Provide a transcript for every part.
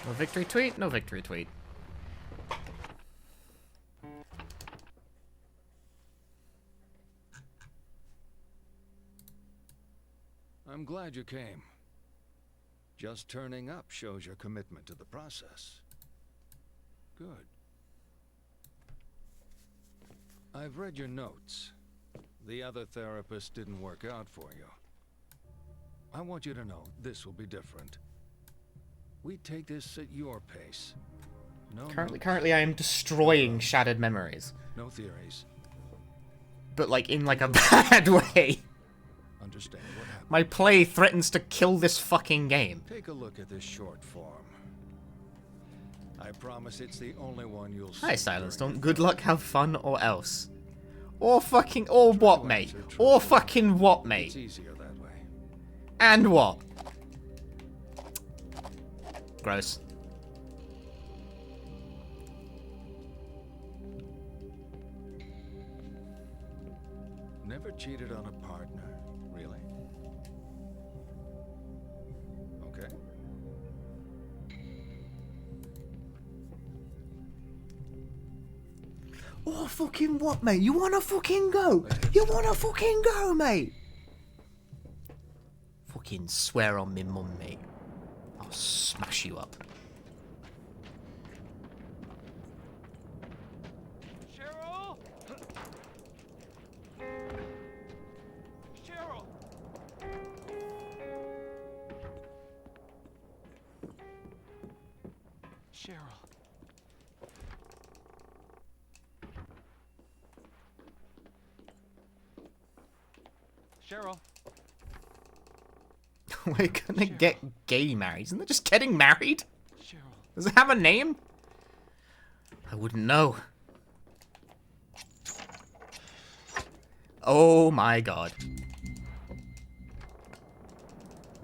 No victory tweet, no victory tweet. I'm glad you came. Just turning up shows your commitment to the process. Good. I've read your notes. The other therapist didn't work out for you. I want you to know this will be different. We take this at your pace. No Currently I am destroying shattered memories. No theories. But like in like a bad way. Understand what happened. My play threatens to kill this fucking game. Take a look at this short form. I promise it's the only one you'll see. Hi, Silence Don't. Good luck, have fun, or else. Or fucking, or what, mate? Or fucking what, mate? It's easier that way. And what? Gross. Never cheated on a partner, really? Okay. Oh, fucking what, mate? You wanna fucking go? You wanna fucking go, mate? Fucking swear on me mum, mate. I'll smash you up. Cheryl! Cheryl! Cheryl. Cheryl. We're gonna get gay married. Isn't that just getting married? Cheryl. Does it have a name? I wouldn't know. Oh my god.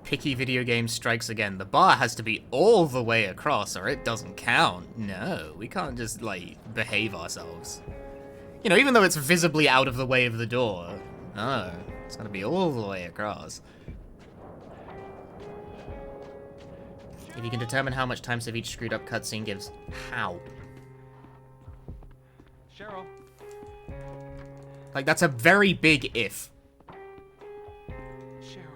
Picky video game strikes again. The bar has to be all the way across or it doesn't count. No, we can't just, like, behave ourselves. You know, even though it's visibly out of the way of the door. No, it's gonna be all the way across. If you can determine how much time save each screwed up cutscene gives. How? Cheryl. Like, that's a very big if. Cheryl.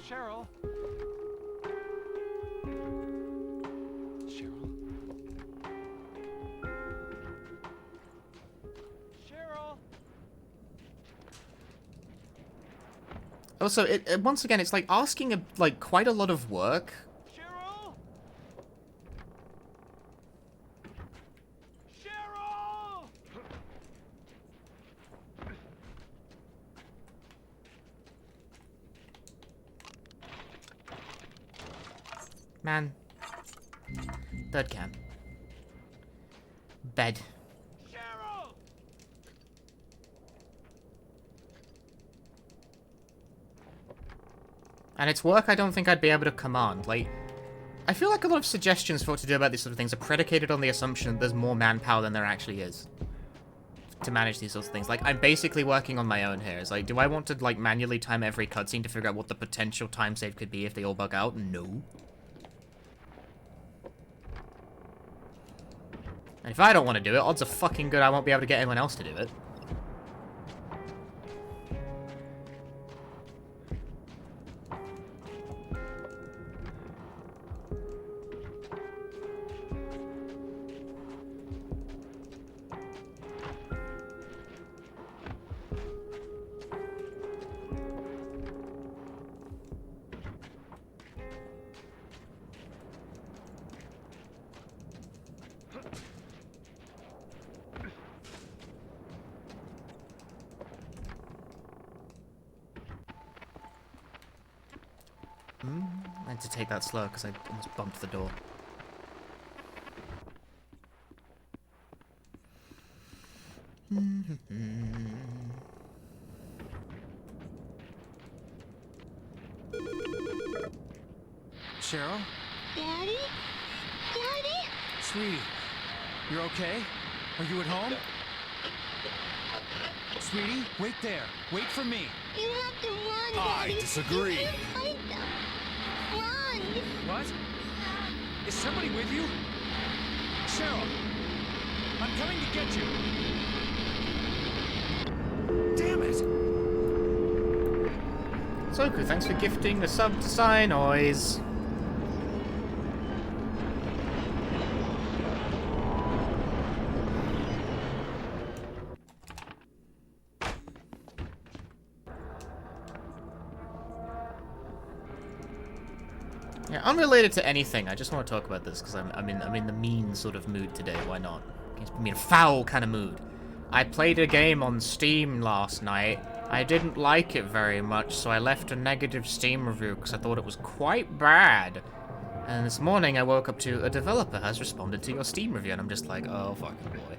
Cheryl. Cheryl. Cheryl. Also, once again, it's like asking like quite a lot of work. Cheryl. Cheryl. Man. Third cam. Bed. Cheryl. And it's work I don't think I'd be able to command. Like, I feel like a lot of suggestions for what to do about these sort of things are predicated on the assumption that there's more manpower than there actually is to manage these sorts of things. Like, I'm basically working on my own here. It's like, do I want to, like, manually time every cutscene to figure out what the potential time save could be if they all bug out? No. And if I don't want to do it, odds are fucking good I won't be able to get anyone else to do it. I had to take that slow because I almost bumped the door. Cheryl? Daddy? Daddy? Sweetie, you're okay? Are you at home? Sweetie, wait there. Wait for me. You have to run, I Daddy. disagree. You can't fight them. Run. What? Is somebody with you? Cheryl, I'm coming to get you. Damn it! Soku, thanks for gifting the sub to Sigh Noise. Yeah, unrelated to anything, I just want to talk about this because I'm in the mean sort of mood today. Why not? I mean, a foul kind of mood. I played a game on Steam last night. I didn't like it very much, so I left a negative Steam review because I thought it was quite bad. And this morning I woke up to a developer has responded to your Steam review, and I'm just like, oh fucking boy.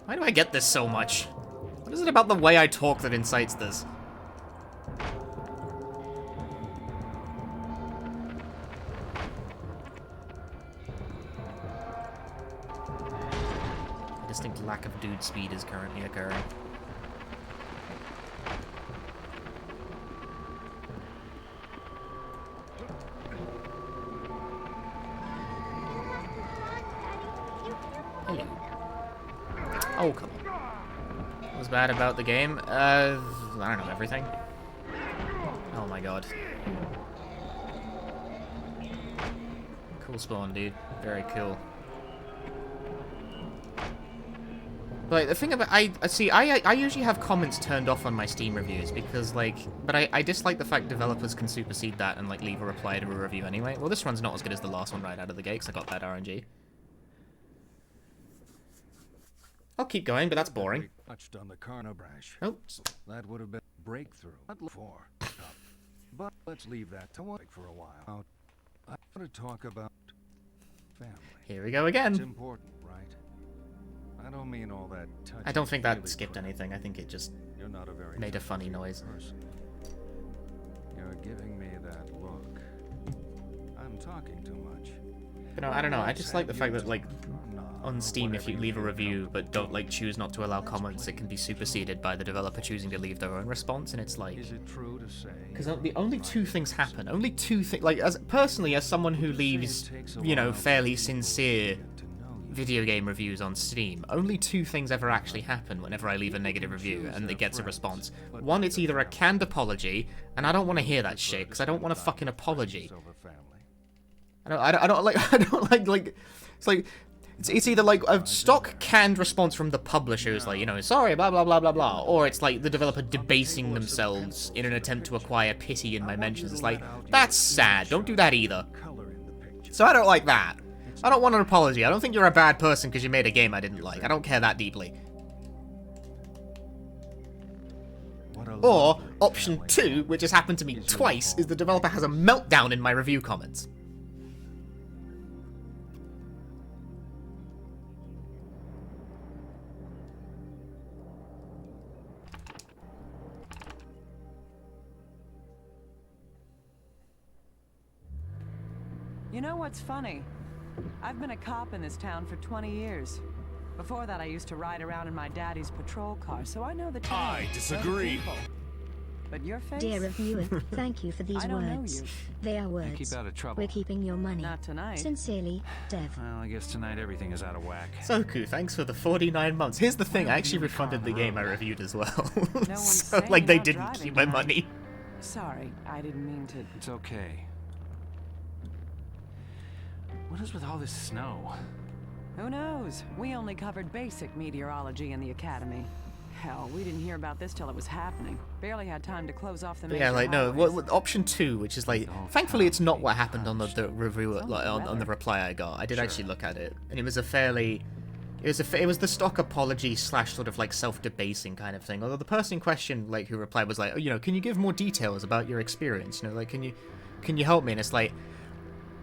Why do I get this so much? What is it about the way I talk that incites this? A distinct lack of dude speed is currently occurring. Hello. Oh, come on. What was bad about the game? I don't know, everything. Oh my god. Cool spawn, dude. Very cool. Like, the thing about, I usually have comments turned off on my Steam reviews because, like, but I dislike the fact developers can supersede that and, like, leave a reply to a review anyway. Well, this one's not as good as the last one right out of the gate because I got bad RNG. I'll keep going, but that's boring. Touched on the carno branch. Oh. That would have been a breakthrough. For. But let's leave that to work for a while. I want to talk about family. Here we go It's again. important, right? I don't mean all that touchy. I don't think that skipped anything. I think it just You're not a very made a funny touchy noise. person. You're giving me that look. I'm talking too much. But no, I don't know. I just like the fact that, like, No, on Steam, if you whatever leave a feel review but comfortable don't, like, choose not to allow comments, it can be superseded by the developer choosing to leave their own response, and it's like... Is it true to say? Because the only two things happen. Only two things... Like, personally, as someone who leaves, you know, fairly sincere video game reviews on Steam, only two things ever actually happen whenever I leave a negative review and it gets a response. One, it's either a canned apology, and I don't want to hear that shit, because I don't want a fucking apology. I don't like, it's like, it's either like a stock canned response from the publisher who's like, you know, sorry, blah, blah, blah, blah, blah, or it's like the developer debasing themselves in an attempt to acquire pity in my mentions. It's like, that's sad, don't do that either. So I don't like that. I don't want an apology. I don't think you're a bad person because you made a game I didn't like. I don't care that deeply. Or, option 2, which has happened to me twice, is the developer has a meltdown in my review comments. You know what's funny? I've been a cop in this town for 20 years. Before that, I used to ride around in my daddy's patrol car, so I know the town. I disagree. But your face? Dear reviewer, thank you for these I don't know words. you. They are words. Keep out of trouble. We're keeping your money. Not tonight. Sincerely, Dev. Well, I guess tonight everything is out of whack. Soku, thanks for the 49 months. Here's the thing, I actually refunded the game I reviewed as well. No one's So, saying like, they about didn't driving keep my tonight. money. Sorry, I didn't mean to. It's okay. What is with all this snow? Who knows? We only covered basic meteorology in the academy. Hell, we didn't hear about this till it was happening. Barely had time to close off the But major yeah, like, no, highways. option 2, which is like, thankfully it's not what happened on the review, like, on the reply I got. I did actually look at it, and it was a fairly, it was the stock apology / sort of like self-debasing kind of thing. Although the person in question, like, who replied was like, oh, you know, can you give more details about your experience? You know, like, can you help me? And it's like,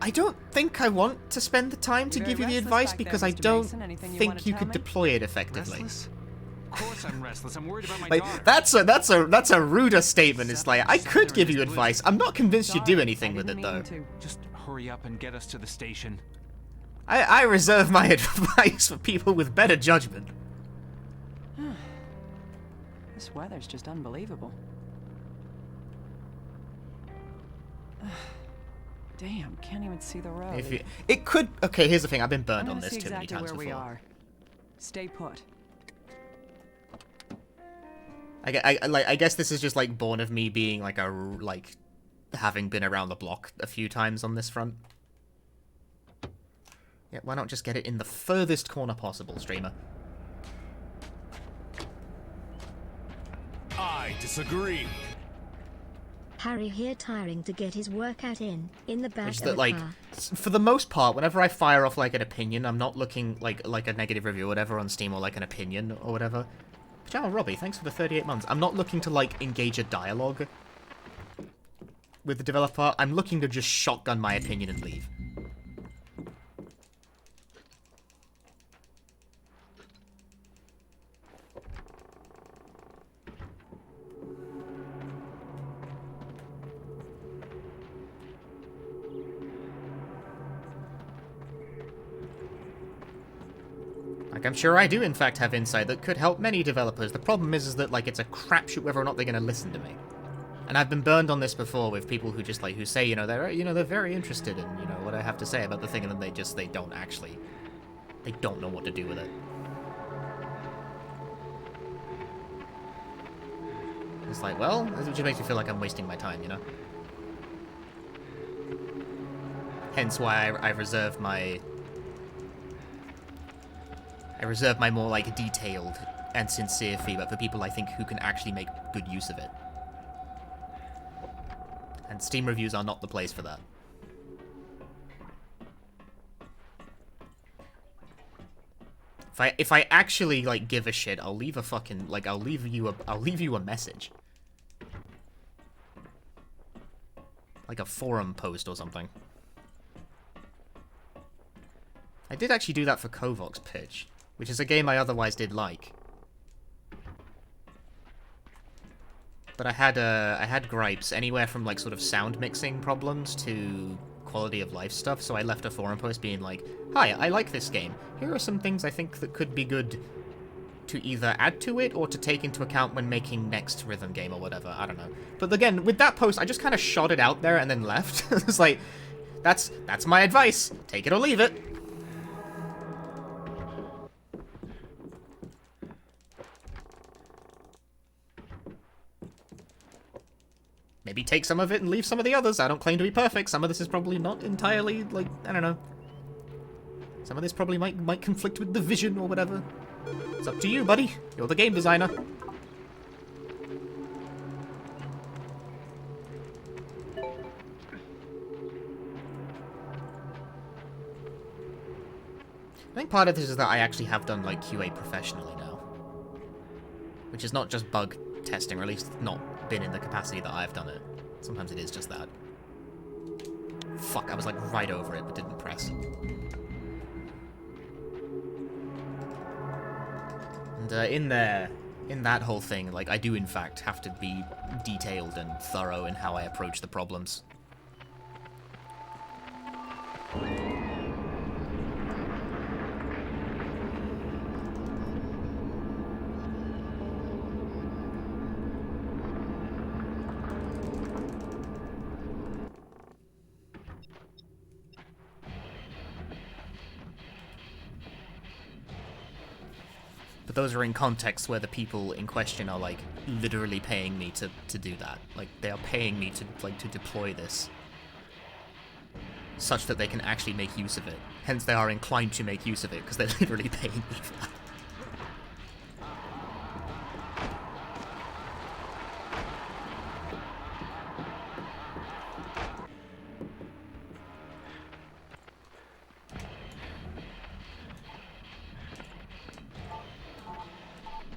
I don't think I want to spend the time to You're give you the restless advice back there, because I Mr. don't Mason. Anything you think wanna you tell could me? deploy it effectively. Restless? Of course I'm restless. I'm worried about my Like, daughter. that's a ruder statement. It's like, I could give you advice. I'm not convinced you'd do Sorry, anything I with didn't it, though. mean to. Just hurry up and get us to the station. I reserve my advice for people with better judgment. This weather's just unbelievable. Damn, can't even see the road. If it could... Okay, here's the thing. I've been burned I'm on gonna this see too many exactly times where we before. are. Stay put. I guess this is just, like, born of me being, like, having been around the block a few times on this front. Yeah, why not just get it in the furthest corner possible, streamer? I disagree. Harry here tiring to get his workout in the back Which of that, a like, car. for the most part, whenever I fire off, like, an opinion, I'm not looking, like a negative review or whatever on Steam or, like, an opinion or whatever. Pajama Robbie, thanks for the 38 months. I'm not looking to, like, engage a dialogue with the developer. I'm looking to just shotgun my opinion and leave. Like, I'm sure I do, in fact, have insight that could help many developers. The problem is that, like, it's a crapshoot whether or not they're going to listen to me. And I've been burned on this before with people who just, like, who say, they're very interested in, what I have to say about the thing, and then they don't actually, they don't know what to do with it. It's like, well, it just makes me feel like I'm wasting my time, Hence why I reserve my more, like, detailed and sincere feedback for people I think who can actually make good use of it. And Steam reviews are not the place for that. If I actually, like, give a shit, I'll leave a fucking, like, I'll leave you a message. Like a forum post or something. I did actually do that for Kovox Pitch, which is a game I otherwise did like. But I had gripes anywhere from, like, sort of sound mixing problems to quality of life stuff, so I left a forum post being like, hi, I like this game. Here are some things I think that could be good to either add to it or to take into account when making next rhythm game or whatever. I don't know. But again, with that post, I just kind of shot it out there and then left. It's like, that's my advice. Take it or leave it. Maybe take some of it and leave some of the others. I don't claim to be perfect. Some of this is probably not entirely, like, I don't know. Some of this probably might conflict with the vision or whatever. It's up to you, buddy. You're the game designer. I think part of this is that I actually have done, like, QA professionally now. Which is not just bug testing, or at least not been in the capacity that I've done it. Sometimes it is just that. Fuck, I was, like, right over it, but didn't press. And in that whole thing, like, I do in fact have to be detailed and thorough in how I approach the problems. But those are in contexts where the people in question are, like, literally paying me to do that. Like, they are paying me to, like, to deploy this. Such that they can actually make use of it. Hence they are inclined to make use of it, because they're literally paying me for that.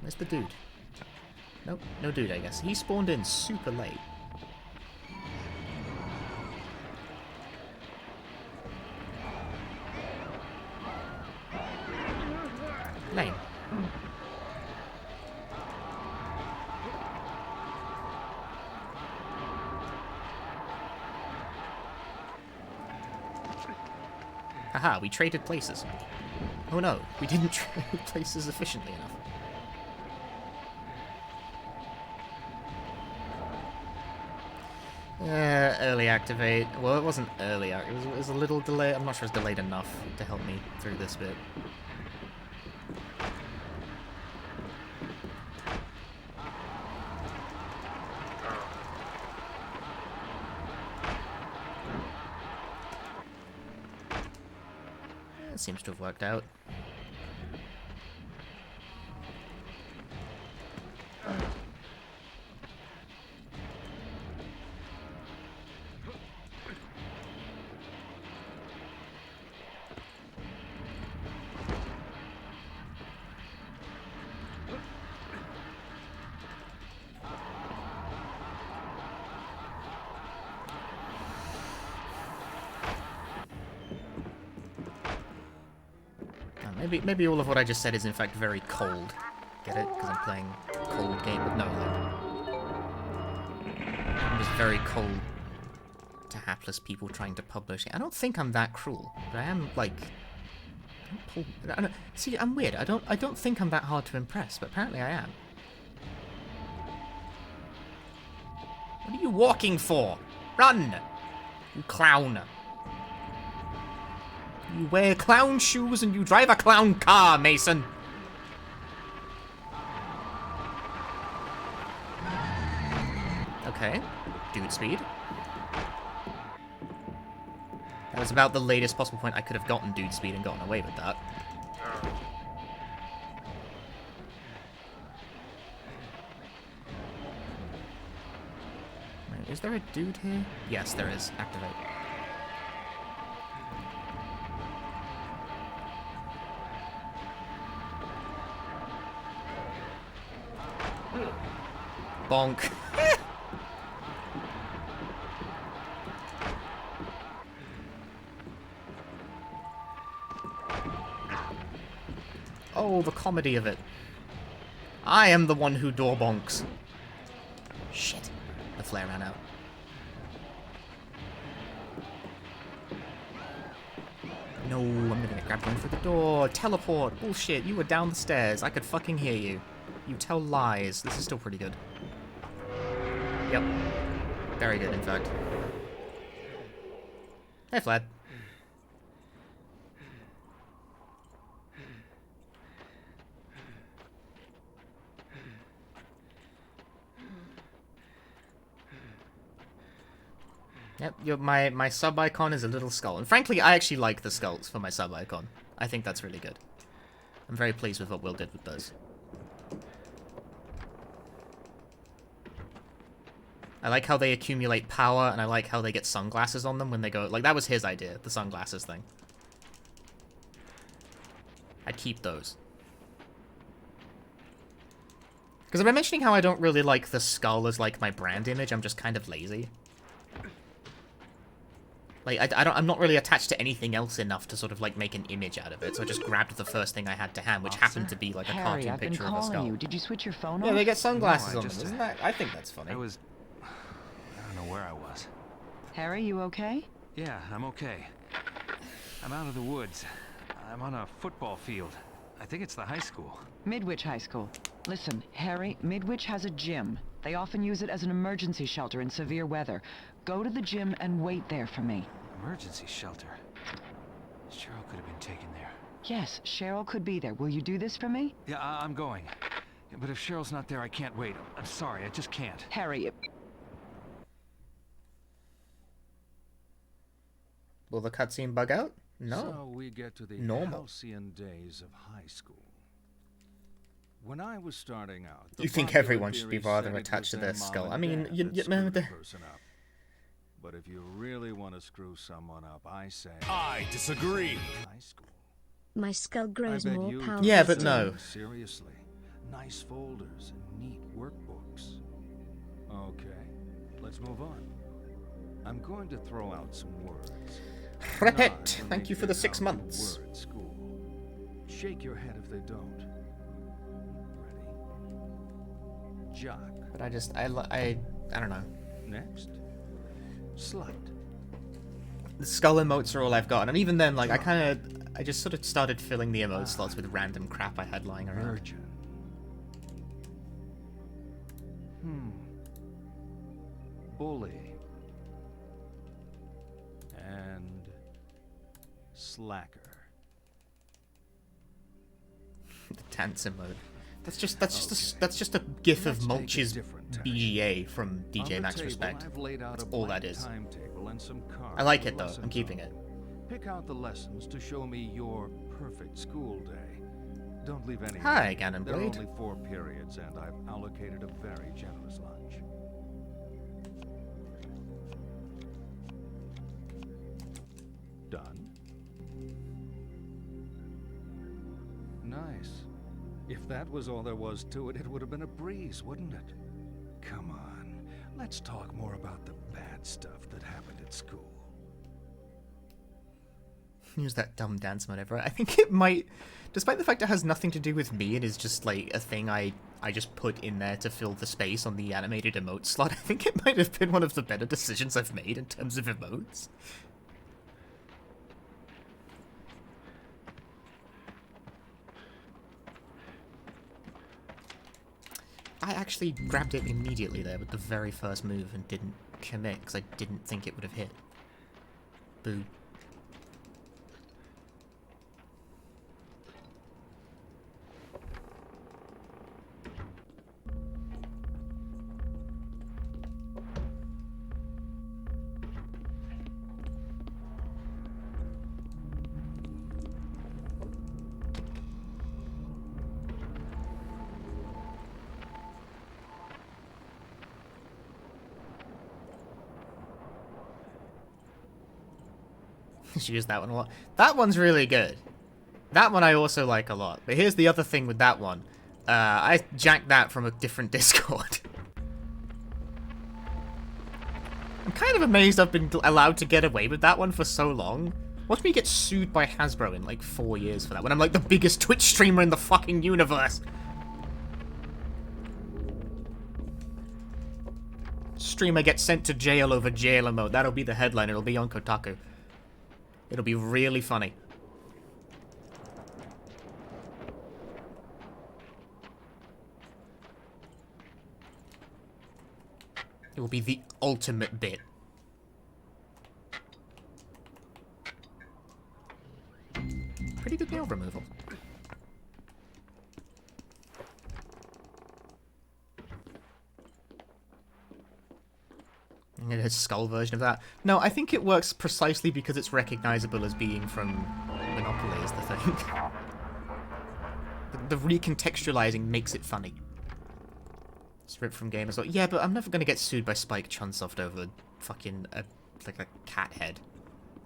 Where's the dude? Nope, no dude, I guess. He spawned in super late. Lame. Haha, we traded places. Oh no, we didn't trade places efficiently enough. Yeah, early activate. Well, it wasn't early. It was a little delayed. I'm not sure it's delayed enough to help me through this bit. It seems to have worked out. Maybe all of what I just said is in fact very cold. Get it? Because I'm playing cold game. No, I'm just very cold to hapless people trying to publish it. I don't think I'm that cruel, but I am like. I don't, see, I'm weird. I don't think I'm that hard to impress, but apparently I am. What are you walking for? Run, you clown! You wear clown shoes and you drive a clown car, Mason. Okay, dude speed. That was about the latest possible point I could have gotten dude speed and gotten away with that. Wait, is there a dude here? Yes, there is. Activate. Bonk. Oh, the comedy of it. I am the one who door bonks. Shit. The flare ran out. No, I'm gonna grab one for the door. Teleport. Bullshit. You were down the stairs. I could fucking hear you. You tell lies. This is still pretty good. Yep. Very good, in fact. Hey, Vlad. Yep, my sub icon is a little skull. And frankly, I actually like the skulls for my sub icon. I think that's really good. I'm very pleased with what Will did with those. I like how they accumulate power, and I like how they get sunglasses on them when they go... Like, that was his idea, the sunglasses thing. I'd keep those. Because I've been mentioning how I don't really like the skull as, like, my brand image. I'm just kind of lazy. Like, I'm not really attached to anything else enough to sort of, like, make an image out of it. So I just grabbed the first thing I had to hand, which happened to be, like, a cartoon picture of a skull. You. Did you switch your phone off? Yeah, they get sunglasses No, on them, isn't that? I think that's funny. I don't know where I was. Harry, you okay? Yeah, I'm okay. I'm out of the woods. I'm on a football field. I think it's the high school. Midwich High School. Listen, Harry, Midwich has a gym. They often use it as an emergency shelter in severe weather. Go to the gym and wait there for me. Emergency shelter? Cheryl could have been taken there. Yes, Cheryl could be there. Will you do this for me? Yeah, I'm going. But if Cheryl's not there, I can't wait. I'm sorry, I just can't. Harry... Will the cutscene bug out? No. So we get to the Normal. halcyon days of high school. When I was starting out, You think everyone should be rather attached to their skull. I mean, you remember the... But if you really want to screw someone up, I say... I disagree. High school. My skull grows I bet more you powerful. Yeah, but no. Seriously. Nice folders and neat workbooks. Okay, let's move on. I'm going to throw out some words. Repeat. Nod when Thank they you for the figure 6 out the months. word school. Shake your head if they don't. Ready? Jock. But I just, I don't know. Next. Slut. The skull emotes are all I've got, and even then, like, I just sort of started filling the emote slots with random crap I had lying around. Virgin. Bully. and slacker. The dancer mode. That's just a gif of Let's take a Mulch's different tack. BGA from On DJ the Max table, Respect. I've laid out That's a all that blank is. timetable and some cards I like with it though. I'm lessons keeping on. it. Pick out the lessons to show me your perfect school day. Don't leave any. Hi, There are Ganonblade. only 4 periods, and I've allocated a very generous lunch. Done? Nice. If that was all there was to it, it would have been a breeze, wouldn't it? Come on, let's talk more about the bad stuff that happened at school. Use that dumb dance mode ever. I think it might, despite the fact it has nothing to do with me and is just like a thing I just put in there to fill the space on the animated emote slot, I think it might have been one of the better decisions I've made in terms of emotes. I actually grabbed it immediately there with the very first move and didn't commit because I didn't think it would have hit. Boo. She used that one a lot. That one's really good. That one I also like a lot. But here's the other thing with that one. I jacked that from a different Discord. I'm kind of amazed I've been allowed to get away with that one for so long. Watch me get sued by Hasbro in like 4 years for that, when I'm like the biggest Twitch streamer in the fucking universe. Streamer gets sent to jail over jail emote. That'll be the headline. It'll be on Kotaku. It'll be really funny. It will be the ultimate bit. Pretty good nail removal. A skull version of that. No, I think it works precisely because it's recognizable as being from Monopoly is the thing. The recontextualizing makes it funny. It's ripped from game as well. Yeah, but I'm never gonna get sued by Spike Chunsoft over fucking like a cat head.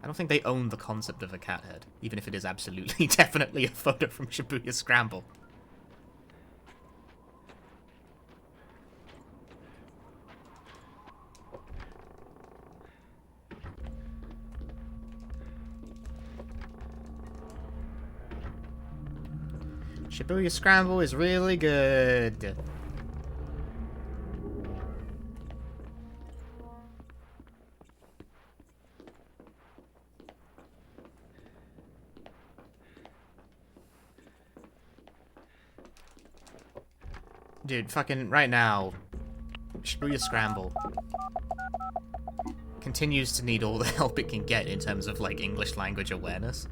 I don't think they own the concept of a cat head, even if it is absolutely definitely a photo from Shibuya Scramble. Shibuya Scramble is really good. Dude, fucking right now, Shibuya Scramble continues to need all the help it can get in terms of, like, English language awareness.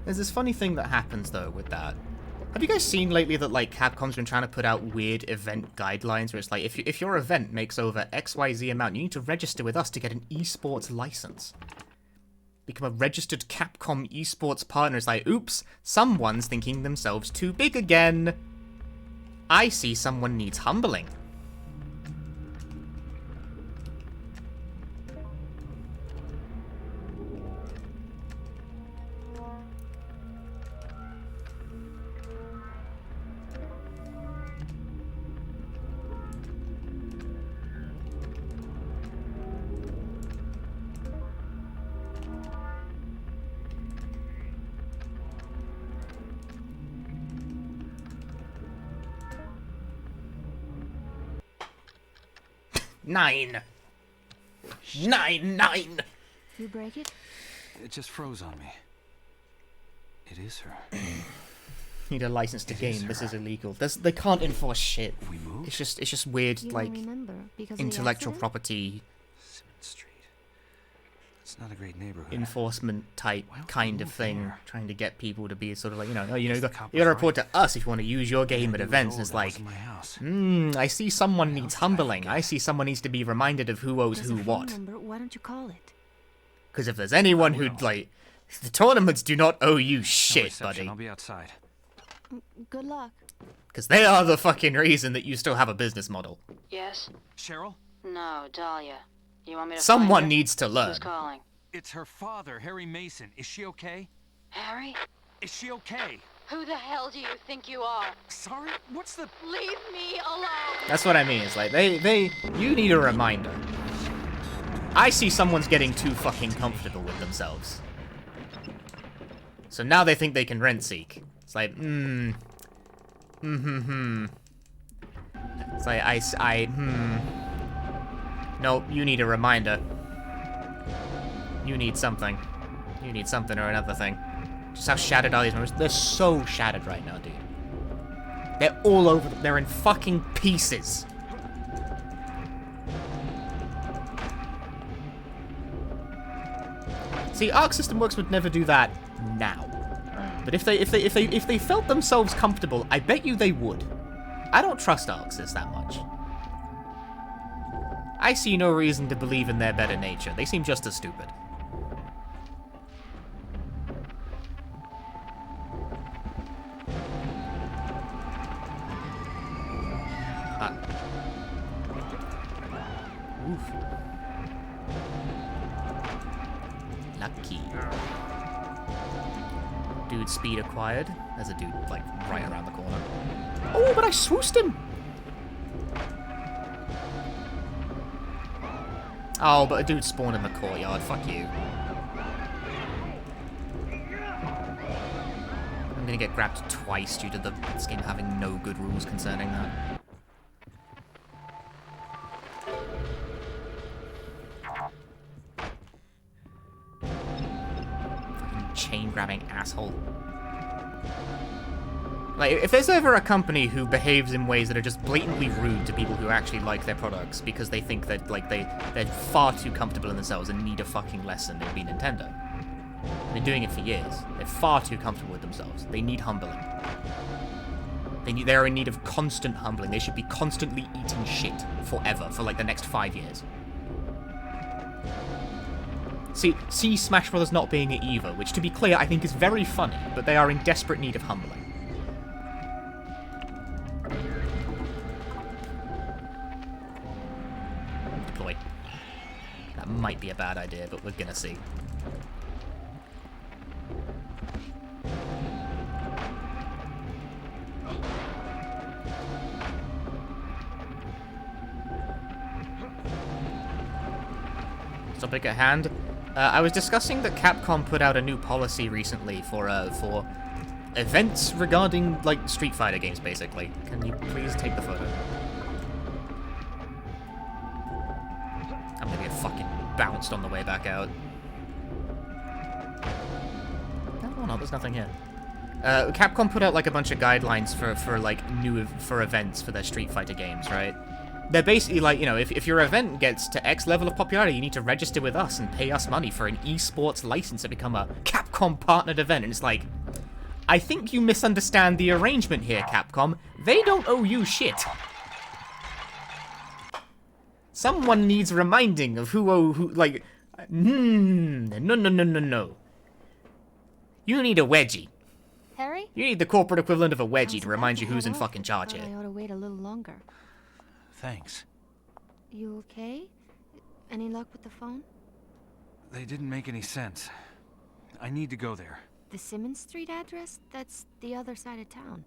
There's this funny thing that happens, though, with that. Have you guys seen lately that, like, Capcom's been trying to put out weird event guidelines where it's like, if your event makes over XYZ amount, you need to register with us to get an esports license. Become a registered Capcom esports partner. It's like, oops, someone's thinking themselves too big again. I see someone needs humbling. 9. 9, 9. You break it? It just froze on me. It is her. Need a license to It game. is This her. is illegal. They can't enforce shit. We moved? It's just weird, You like don't remember because of the intellectual accident? property Simmons Street. It's not a great neighborhood. enforcement type Why don't we kind of move thing, there? trying to get people to be sort of like, you know, Guess you the cop gotta was report to us if you want to use your game at Maybe it was events. And old, it's that like, wasn't my house. I see someone needs else did I humbling. forget? I see someone needs to be reminded of who owes There's who a phone what. number. Why don't you call it? Because if there's anyone I who'd will. like, the tournaments do not owe you No shit, reception. buddy. I'll be outside. Good luck. Because they are the fucking reason that you still have a business model. Yes? Cheryl? No, Dahlia. You want me to Someone find her? needs to learn. Who's calling? It's her father, Harry Mason. Is she okay? Harry? Is she okay? Who the hell do you think you are? Sorry? What's the... Leave me alone! That's what I mean. It's like, you need a reminder. I see someone's getting too fucking comfortable with themselves. So now they think they can rent seek. It's like, It's like, Nope, you need a reminder. You need something. You need something or another thing. Just how shattered are these memories? They're so shattered right now, dude. They're all over. They're in fucking pieces. See, Arc System Works would never do that now. But if they felt themselves comfortable, I bet you they would. I don't trust Arxis that much. I see no reason to believe in their better nature. They seem just as stupid. Oof. Lucky. Dude speed acquired. There's a dude, like, right around the corner. Oh, but I swoosed him! Oh, but a dude spawned in the courtyard. Fuck you. I'm gonna get grabbed twice due to this game having no good rules concerning that. Fucking chain-grabbing asshole. Like, if there's ever a company who behaves in ways that are just blatantly rude to people who actually like their products because they think that, like, they're far too comfortable in themselves and need a fucking lesson, it would be Nintendo. They've been doing it for years. They're far too comfortable with themselves. They need humbling. They're in need of constant humbling. They should be constantly eating shit forever for, like, the next 5 years. See Smash Brothers not being at EVA, which, to be clear, I think is very funny, but they are in desperate need of humbling. Deploy. That might be a bad idea, but we're gonna see. Topic at hand. I was discussing that Capcom put out a new policy recently for events regarding, like, Street Fighter games, basically. Can you please take the photo? I'm gonna get fucking bounced on the way back out. No, there's nothing here. Capcom put out, like, a bunch of guidelines for events for their Street Fighter games, right? They're basically like, you know, if your event gets to X level of popularity, you need to register with us and pay us money for an esports license to become a Capcom partnered event. And it's like, I think you misunderstand the arrangement here, Capcom. They don't owe you shit. Someone needs reminding of who, like, no. You need a wedgie. Harry? You need the corporate equivalent of a wedgie How's to it remind about you to who's head in off? fucking charge Thought here. I ought to wait a little longer. Thanks. You okay? Any luck with the phone? They didn't make any sense. I need to go there. The Simmons Street address? That's the other side of town.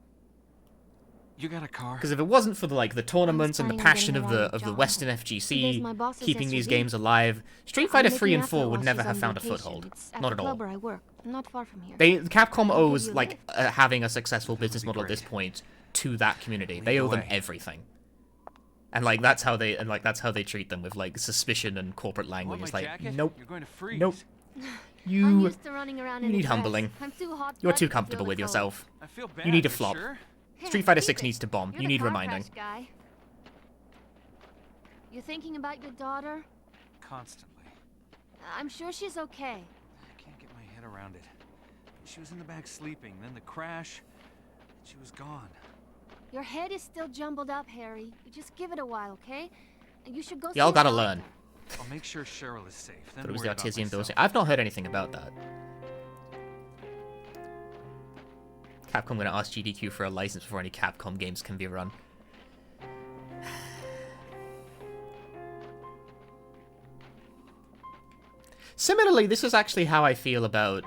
You got a car? Because if it wasn't for the tournaments and the planning on passion getting of a the ride with John. Western Today's FGC my boss's keeping these SUV. games alive, Street I'm Fighter looking 3 and after 4 it would while never she's have on found a vacation. foothold. It's at Not the at all. club where I work, not far from here. Capcom I'll owes give you a like lift. having a successful business be model at this great. point to that community. Lead They the owe them way. everything. And like that's how they treat them, with like suspicion and corporate Want language. my It's like, jacket? nope, You're going to freeze. nope. I'm You used to running around you in a need dress. humbling. I'm too hot. You're too comfortable with yourself. I feel bad. You need a you're flop. Sure? Street Fighter 6 needs to bomb. You're You the need car reminding. crash guy. You thinking about your daughter? Constantly. I'm sure she's okay. I can't get my head around it. She was in the back sleeping, then the crash. She was gone. Your head is still jumbled up, Harry. You just give it a while, okay? And you should go. Y'all see a gotta doctor. learn. I'll make sure Cheryl is safe. Then But it was the worry about Artesian myself. building. I've not heard anything about that. Capcom gonna ask GDQ for a license before any Capcom games can be run. Similarly, this is actually how I feel about,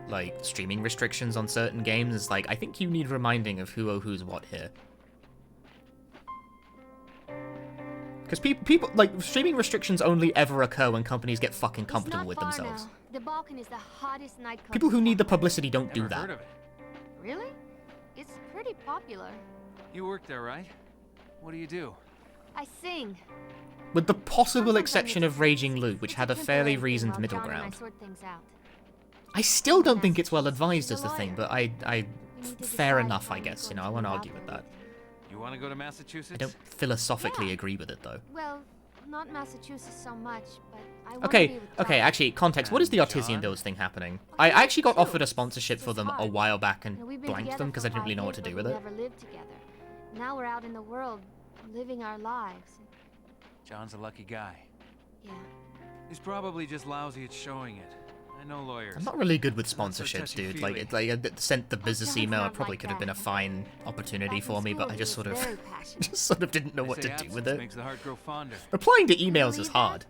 like, streaming restrictions on certain games. It's like, I think you need reminding of who or who's what here. Because people, like, streaming restrictions only ever occur when companies get fucking It's comfortable not with far themselves. now. The Balkan is the hottest nightclub. People who in need the town. publicity don't do Never heard that. of it. Really? It's pretty popular. You work there, right? What do you do? I sing. With the possible Sometimes I exception mix of Raging things. Luke, which It's had a temporary fairly thing reasoned while middle John and I ground. sort things out. I still don't think it's well Massachusetts. advised He's as a the thing, lawyer. but We need to fair decide enough, how I we're guess. You going know, I to won't move argue out with there. that. You want to go to Massachusetts? I don't philosophically Yeah. agree with it, though. Well, not Massachusetts so much, but I want to be Okay, with okay, John. actually, context, what is the And Artesian John? Builds thing happening? Well, I he actually got too. offered a sponsorship for It's them a hard. while back You know, and we've been blanked together them because I for didn't really 5 know what to years, do but with we it. never lived together. Now we're out in the world, living our lives. John's a lucky guy. Yeah. He's probably just lousy at showing it. I know lawyers. I'm not really good with Not so sponsorships, dude. Like, touchy-feely. I sent the business John's email. It not probably like could have been a that. fine opportunity Back in for me, but school, I he just was sort of, very passionate. just sort of didn't know They what say to do with absence it. makes the heart grow fonder. Replying to emails is believe hard.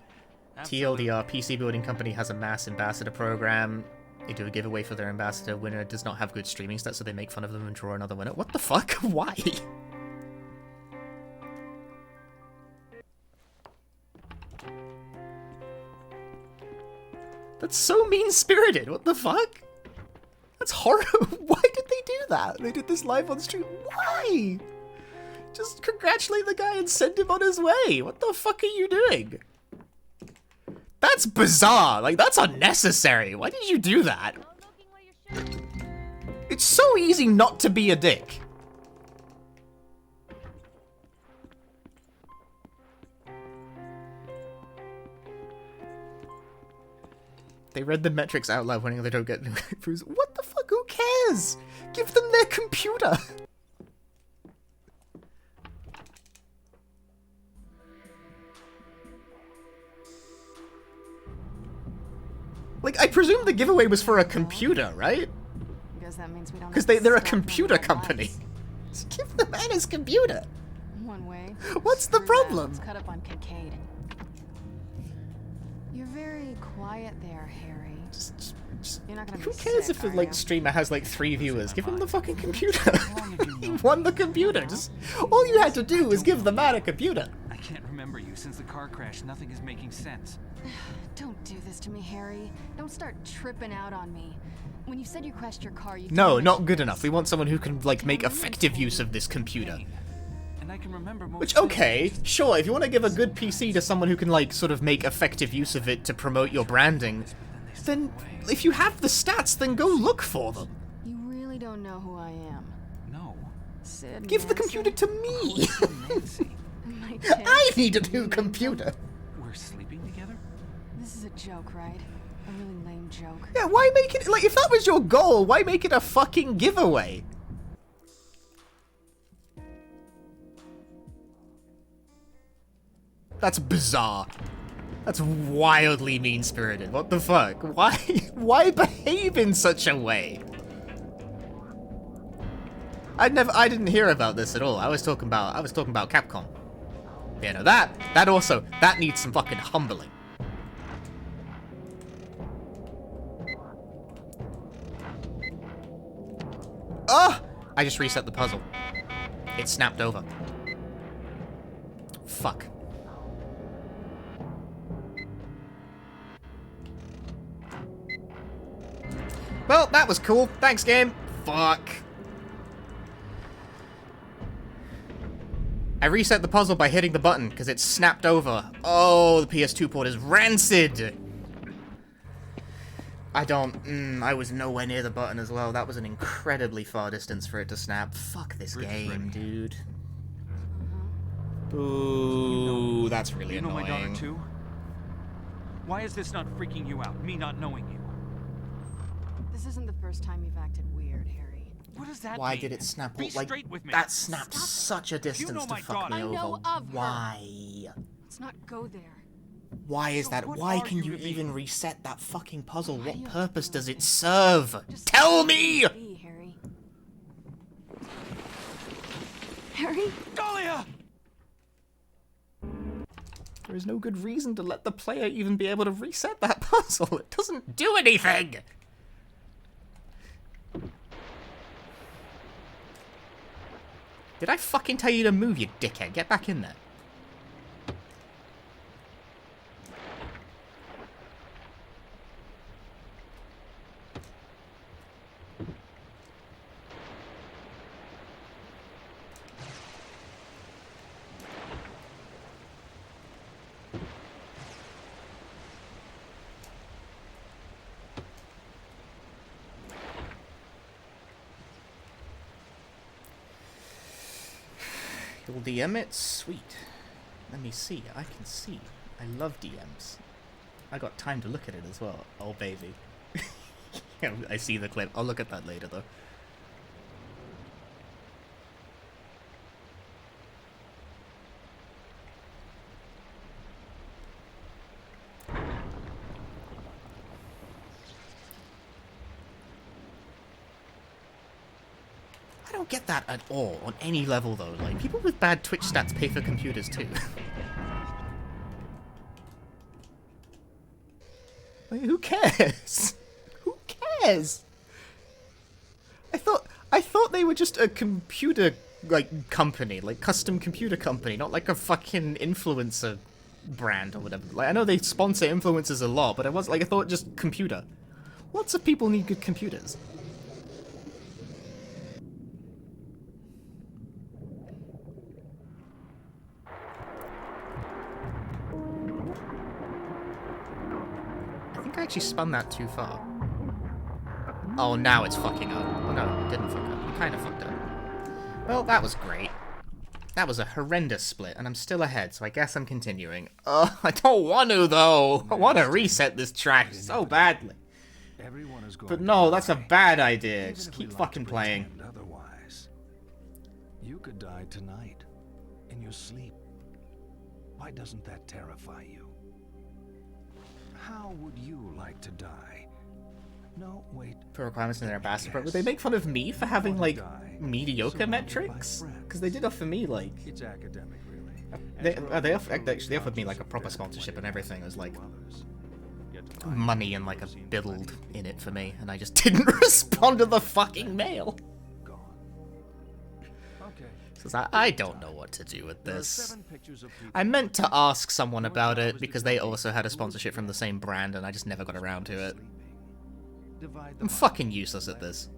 Absolutely. TLDR, PC building company has a mass ambassador program. They do a giveaway for their ambassador. Winner does not have good streaming stats, so they make fun of them and draw another winner. What the fuck? Why? That's so mean-spirited. What the fuck? That's horrible. Why did they do that? They did this live on stream. Why? Just congratulate the guy and send him on his way. What the fuck are you doing? That's bizarre. Like, that's unnecessary. Why did you do that? It's so easy not to be a dick. They read the metrics out loud when they don't get through. What the fuck? Who cares? Give them their computer. Like, I presume the giveaway was for a computer, right? Guess that means we don't. Because have to they're a stop living computer our company. lives. Just give the man his computer. One way. What's the Screw that, problem? Let's cut up on Kincaid. You're very quiet there, Harry. Just, You're not gonna who be cares sick, if the are like you? streamer has like 3 viewers? Give him the fucking computer. He known won the computer. Just all you had to do was give the man a computer. I can't remember you. Since the car crash, nothing is making sense. Don't do this to me, Harry. Don't start tripping out on me. When you said you crashed your car, you No, told me not to good fix enough. it. We want someone who can like make effective use of this computer. And I can remember most Which, things. okay, sure, if you want to give a good PC to someone who can, like, sort of make effective use of it to promote your branding, then if you have the stats, then go look for them. You really don't know who I am. No. Sid Give the Manson? computer to me. Nancy. My I dad? need a new computer. We're sleeping together? This is a joke, right? A really lame joke. Yeah, why make it, like, if that was your goal, why make it a fucking giveaway? That's bizarre. That's wildly mean-spirited. What the fuck? Why behave in such a way? I didn't hear about this at all. I was talking about Capcom. Yeah, no, that needs some fucking humbling. Ah! I just reset the puzzle. It snapped over. Fuck. Well, that was cool. Thanks, game. Fuck. I reset the puzzle by hitting the button, because it snapped over. Oh, the PS2 port is rancid! I was nowhere near the button as well. That was an incredibly far distance for it to snap. Fuck this game, dude. Ooh, that's really annoying. You know my daughter too? Why is this not freaking you out, me not knowing you? This isn't the first time you've acted weird, Harry. What does that Why mean? did it snap? Be Like, straight with me. that snapped Stop it. such a distance to my fuck daughter. me I know over. of her. Why? Let's not go there. Why is So that? what Why are can you you to me? even reset that fucking puzzle? Why What do you purpose feel does like it that? serve? Just Tell let me! it be, Harry. Harry? Dahlia! There is no good reason to let the player even be able to reset that puzzle. It doesn't do anything! Did I fucking tell you to move, you dickhead? Get back in there. You'll DM it? Sweet. Let me see. I can see. I love DMs. I got time to look at it as well. Oh, baby. I see the clip. I'll look at that later, though. I don't get that at all, on any level, though. Like, people with bad Twitch stats pay for computers, too. Like, who cares? Who cares? I thought they were just a computer, like, company. Like, custom computer company, not like a fucking influencer brand or whatever. Like, I know they sponsor influencers a lot, but I thought just computer. Lots of people need good computers. I actually spun that too far. Oh, now it's fucking up. Oh no, it didn't fuck up. It kind of fucked up. Well, that was great. That was a horrendous split, and I'm still ahead, so I guess I'm continuing. I don't want to, though. I want to reset this track so badly. Everyone is going But to no, that's a die, bad idea. even Just if we keep like fucking to playing. pretend otherwise. You could die tonight, in your sleep. Why doesn't that terrify you? How would you like to die? No, wait. For requirements in their ambassador, would they make fun of me for having, like, mediocre metrics? Because they did offer me, like... It's academic, really. They offered me, like, a proper sponsorship and everything. It was, like, money and, like, a build in it for me. And I just didn't respond to the fucking mail. Because I don't know what to do with this. I meant to ask someone about it because they also had a sponsorship from the same brand and I just never got around to it. I'm fucking useless at this.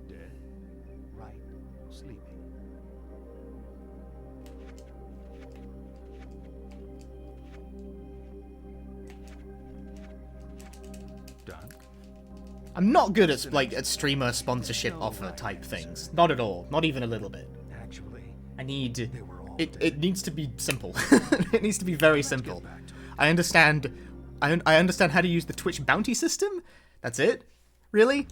I'm not good at, like, at streamer sponsorship offer type things. Not at all. Not even a little bit. I need... It needs to be simple. It needs to be very simple. I understand how to use the Twitch bounty system. That's it? Really?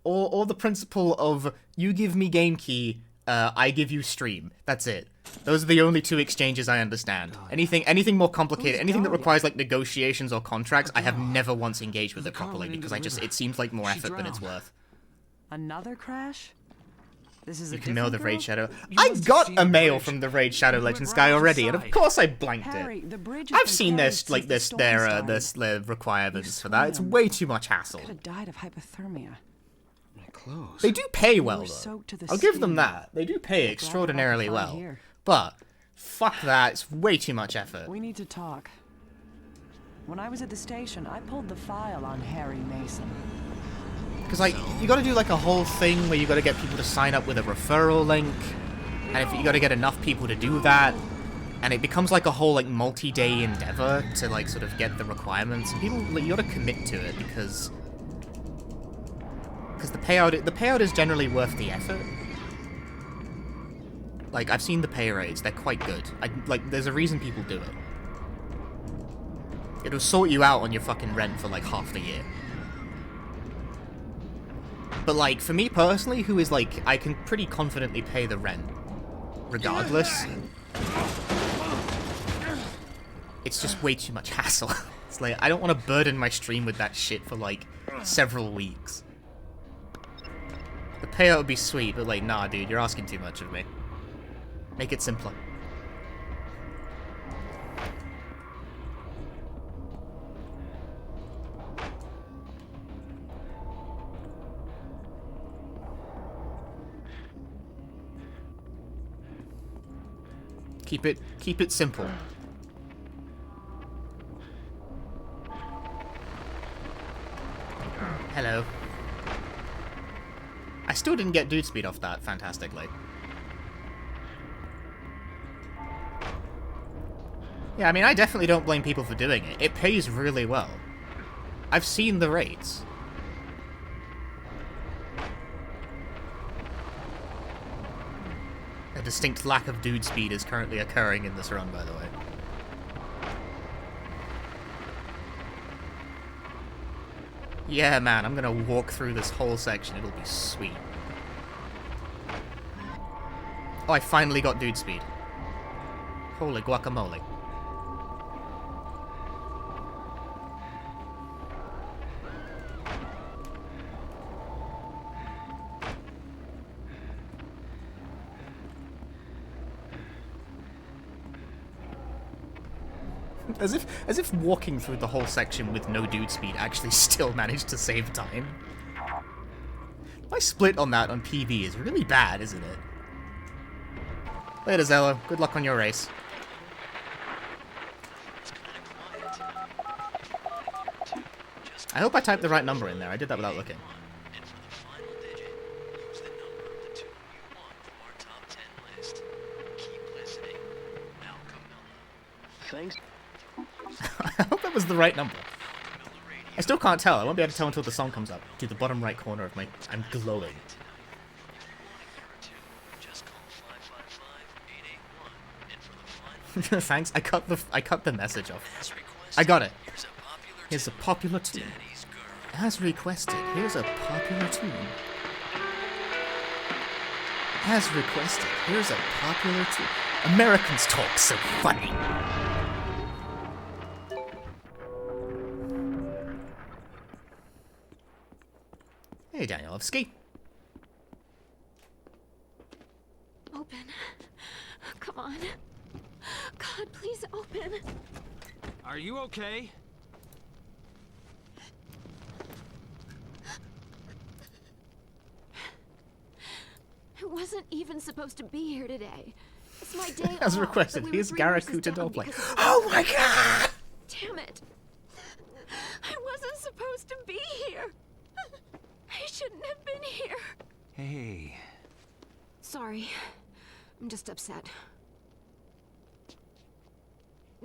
Or the principle of you give me game key, I give you stream. That's it. Those are the only two exchanges I understand. Anything more complicated, anything that requires like negotiations or contracts, I have never once engaged with it properly because it seems like more effort than it's worth. Another crash? This is You a can mail the different Raid girl? Shadow. I got a mail from the Raid Shadow Legends guy already, and of course I blanked Harry, it. the bridge has I've been seen closed since the storm started. their requirements You for that. It's swam. way too much hassle. Could have died of hypothermia. My clothes. They do pay well, were though. soaked to the I'll give them skin. that. They do pay Glad I extraordinarily could find well. here. But, fuck that, it's way too much effort. We need to talk. When I was at the station, I pulled the file on Harry Mason. Because, like, you gotta do, like, a whole thing where you gotta get people to sign up with a referral link. And if you gotta get enough people to do that, and it becomes like a whole like multi-day endeavor to like sort of get the requirements, and people, like, you gotta commit to it because the payout is generally worth the effort. Like, I've seen the pay rates, they're quite good. There's a reason people do it. It'll sort you out on your fucking rent for like half the year. But like, for me personally, who is like, I can pretty confidently pay the rent regardless. It's just way too much hassle. It's like, I don't want to burden my stream with that shit for like several weeks. The payout would be sweet, but like, nah dude, you're asking too much of me. Make it simpler. Keep it simple. Hello. I still didn't get dude speed off that fantastically. Yeah, I mean, I definitely don't blame people for doing it. It pays really well. I've seen the rates. A distinct lack of dude speed is currently occurring in this run, by the way. Yeah, man, I'm gonna walk through this whole section. It'll be sweet. Oh, I finally got dude speed. Holy guacamole. As if walking through the whole section with no dude speed actually still managed to save time. My split on that on PB is really bad, isn't it? Later, Zello. Good luck on your race. I hope I typed the right number in there. I did that without looking. Thanks. I hope that was the right number. I still can't tell. I won't be able to tell until the song comes up. To the bottom right corner of my... I'm glowing. Thanks. I cut the message off. I got it. Here's a popular tune. As requested. Here's a popular tune. As requested. Here's a popular tune. Americans talk so funny. Hey, Danielovsky. Open. Come on. God, please open. Are you okay? I wasn't even supposed to be here today. It's my day As off, requested, but we here's were 3 horses Garakuta down Dollplay. because of Oh the- my god! Damn it. I wasn't supposed to be here. I shouldn't have been here. Hey. Sorry. I'm just upset.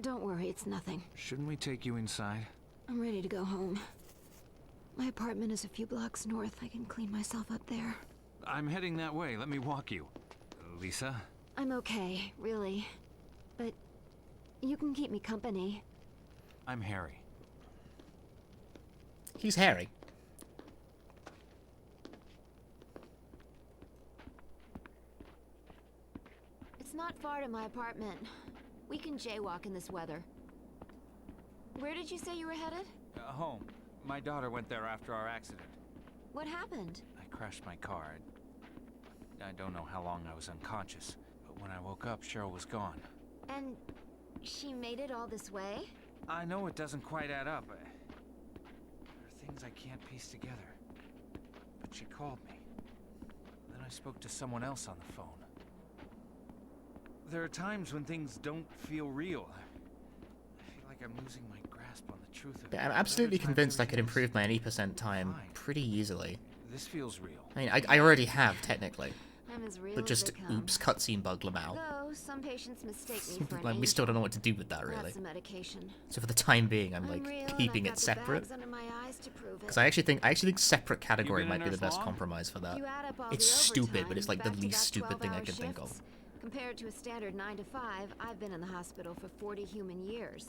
Don't worry, it's nothing. Shouldn't we take you inside? I'm ready to go home. My apartment is a few blocks north. I can clean myself up there. I'm heading that way. Let me walk you. Lisa? I'm okay, really. But you can keep me company. I'm Harry. He's Harry. It's not far to my apartment. We can jaywalk in this weather. Where did you say you were headed? Home. My daughter went there after our accident. What happened? I crashed my car. I don't know how long I was unconscious, but when I woke up, Cheryl was gone. And she made it all this way? I know it doesn't quite add up. There are things I can't piece together. But she called me. Then I spoke to someone else on the phone. There are times when things don't feel real. I feel like I'm losing my grasp on the truth of it. I'm absolutely convinced I could improve my any% time pretty easily. This feels real. I mean, I already have, technically. I'm as real But as just, they come. oops, cutscene bug Lamau. Though some patients mistake me for an Like, we still don't know what to do with that, angel. really. That's the medication. So for the time being, I'm, like, real, and keeping I've it got the separate. bags under my eyes to prove it. Because I actually think separate category You been a might be the nurse best long? compromise for that. If you add up all It's the stupid, but it's, overtime, like, the back-to-back least stupid thing I 12-hour can think of. shifts, compared to a standard 9 to 5, I've been in the hospital for 40 human years.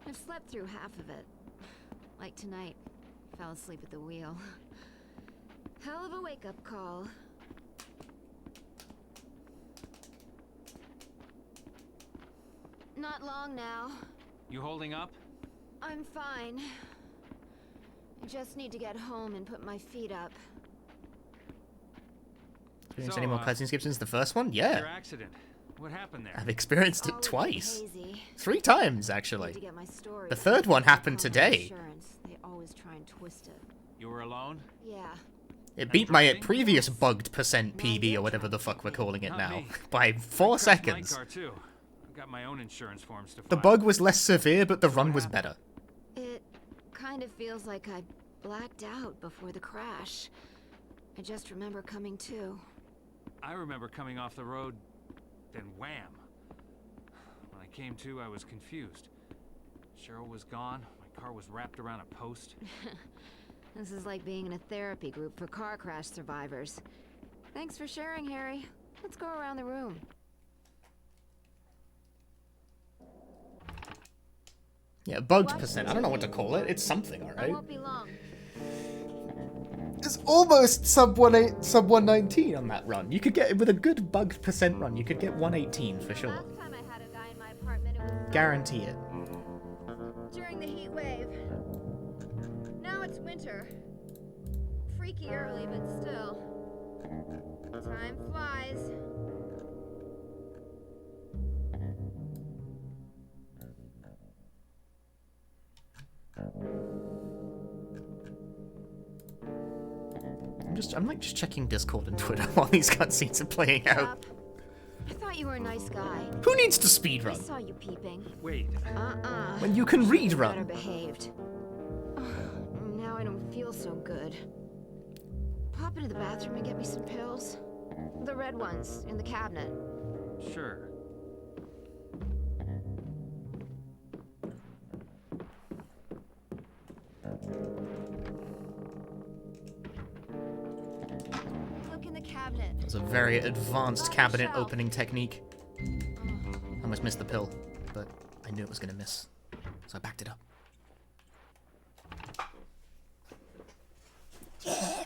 I've slept through half of it. Like tonight, fell asleep at the wheel. Hell of a wake-up call. Not long now. You holding up? I'm fine. I just need to get home and put my feet up. Experienced So, any more cutscene skips since the first one? Yeah. Your accident. What happened there? I've experienced All a it bit twice. hazy. 3 times, Need actually. to get my story The out third one before I happened call my today. insurance. They always try and twist it. You were alone? Yeah. It beat my driving? previous bugged percent PB or whatever the fuck we're calling it Not now me. by I 4 crashed my seconds. car too. I've got my own insurance forms to The file. bug was less severe, but the run What was happened? better. It kind of feels like I blacked out before the crash. I just remember coming to. I remember coming off the road, then wham. When I came to, I was confused. Cheryl was gone. My car was wrapped around a post. This is like being in a therapy group for car crash survivors. Thanks for sharing, Harry. Let's go around the room. Yeah, bugged percent. I don't know what to call it. It's something, I alright? won't be long. It's almost sub 119 on that run. You could get, with a good bugged percent run, you could get 118 for sure. Last time I had a guy in my apartment, it was Guarantee it. during the heat wave. Now it's winter. Freaky early, but still. Time flies. I'm like just checking Discord and Twitter while these cutscenes are playing out. Up. I thought you were a nice guy. Who needs to I speedrun saw you peeping. Wait, when you can read Better run? behaved. Now I don't feel so good. Pop into the bathroom and get me some pills. The red ones in the cabinet. sure. Look in the cabinet. It's a very advanced cabinet opening technique. I almost missed the pill, but I knew it was gonna miss, so I backed it up. Yeah!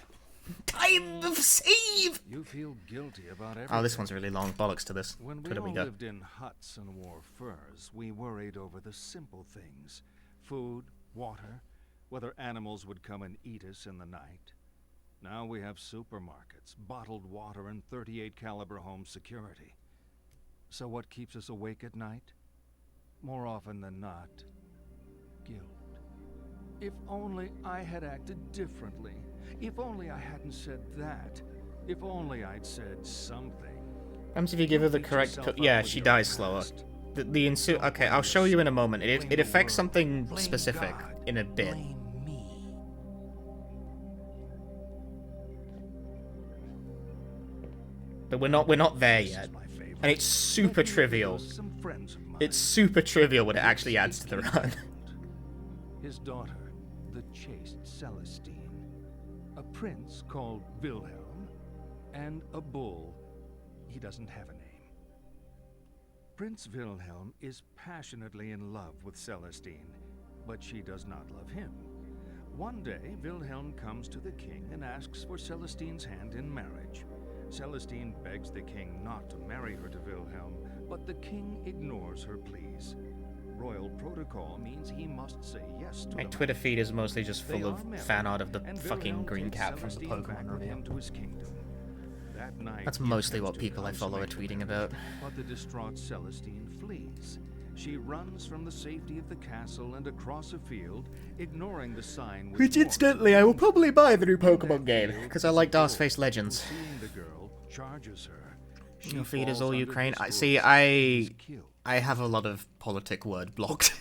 Time of save! You feel guilty about everything. Oh, this one's really long. Bollocks to this. When we Twitter all we go. lived in huts and wore furs, we worried over the simple things. Food, water, whether animals would come and eat us in the night. Now we have supermarkets, bottled water, and 38 caliber home security. So what keeps us awake at night? More often than not, guilt. If only I had acted differently. If only I hadn't said that. If only I'd said something. If you give her the Beat correct yourself up yeah, with she your dies slower. past. Okay, I'll show you in a moment. It Blame it the affects world. something Blame specific God. in a bit. Blame me. But we're not there This is yet. my favorite. And it's super Let me trivial. introduce some friends of mine. It's super trivial what it actually adds to the run. His daughter, the chaste Celestine, a prince called Wilhelm, and a bull. He doesn't have a name. Prince Wilhelm is passionately in love with Celestine, but she does not love him. One day, Wilhelm comes to the king and asks for Celestine's hand in marriage. Celestine begs the king not to marry her to Wilhelm, but the king ignores her pleas. Royal protocol means he must say yes to My the Twitter match. feed is mostly just They full are of married, fan art of the and fucking Wilhelm green takes cat from the Celestine back Pokemon with review. him to his kingdom. That night, That's he mostly attempts what to people I follow are consummate the tweeting marriage, about. But the distraught Celestine flees. She runs from the safety of the castle and across a field, ignoring the sign which Which warns incidentally, I will probably buy the new In that Pokemon game, field because I is a like bull Darkface who, Legends. seeing the girl, charges her. She Your feed is falls all under Ukraine. his See, hooves and is I killed. have a lot of politic word blocked.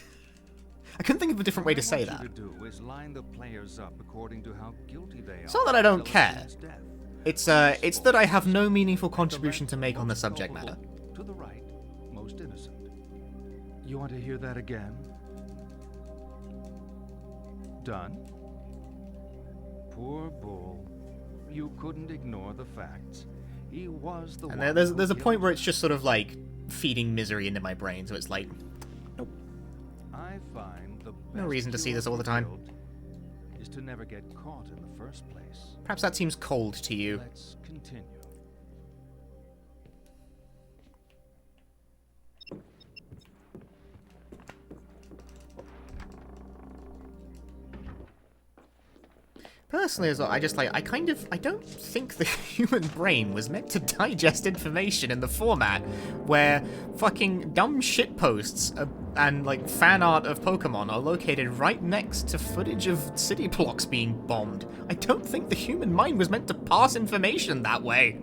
I couldn't think of a different way to say What I that. want you to do is line the players up according to how guilty they It's are not that I don't of care. Celestine's death. It's that I have no meaningful contribution to make on the subject matter. To the right, most innocent. You want to hear that again? Done? Poor Bull. You couldn't ignore the facts. He was the one. And there's a point where it's just sort of like feeding misery into my brain, so it's like, nope. I find the No reason to see this all the time. Is to never get caught in the first place. Perhaps that seems cold to you. Let's continue. Personally, as well, I don't think the human brain was meant to digest information in the format where fucking dumb shitposts and, like, fan art of Pokemon are located right next to footage of city blocks being bombed. I don't think the human mind was meant to pass information that way.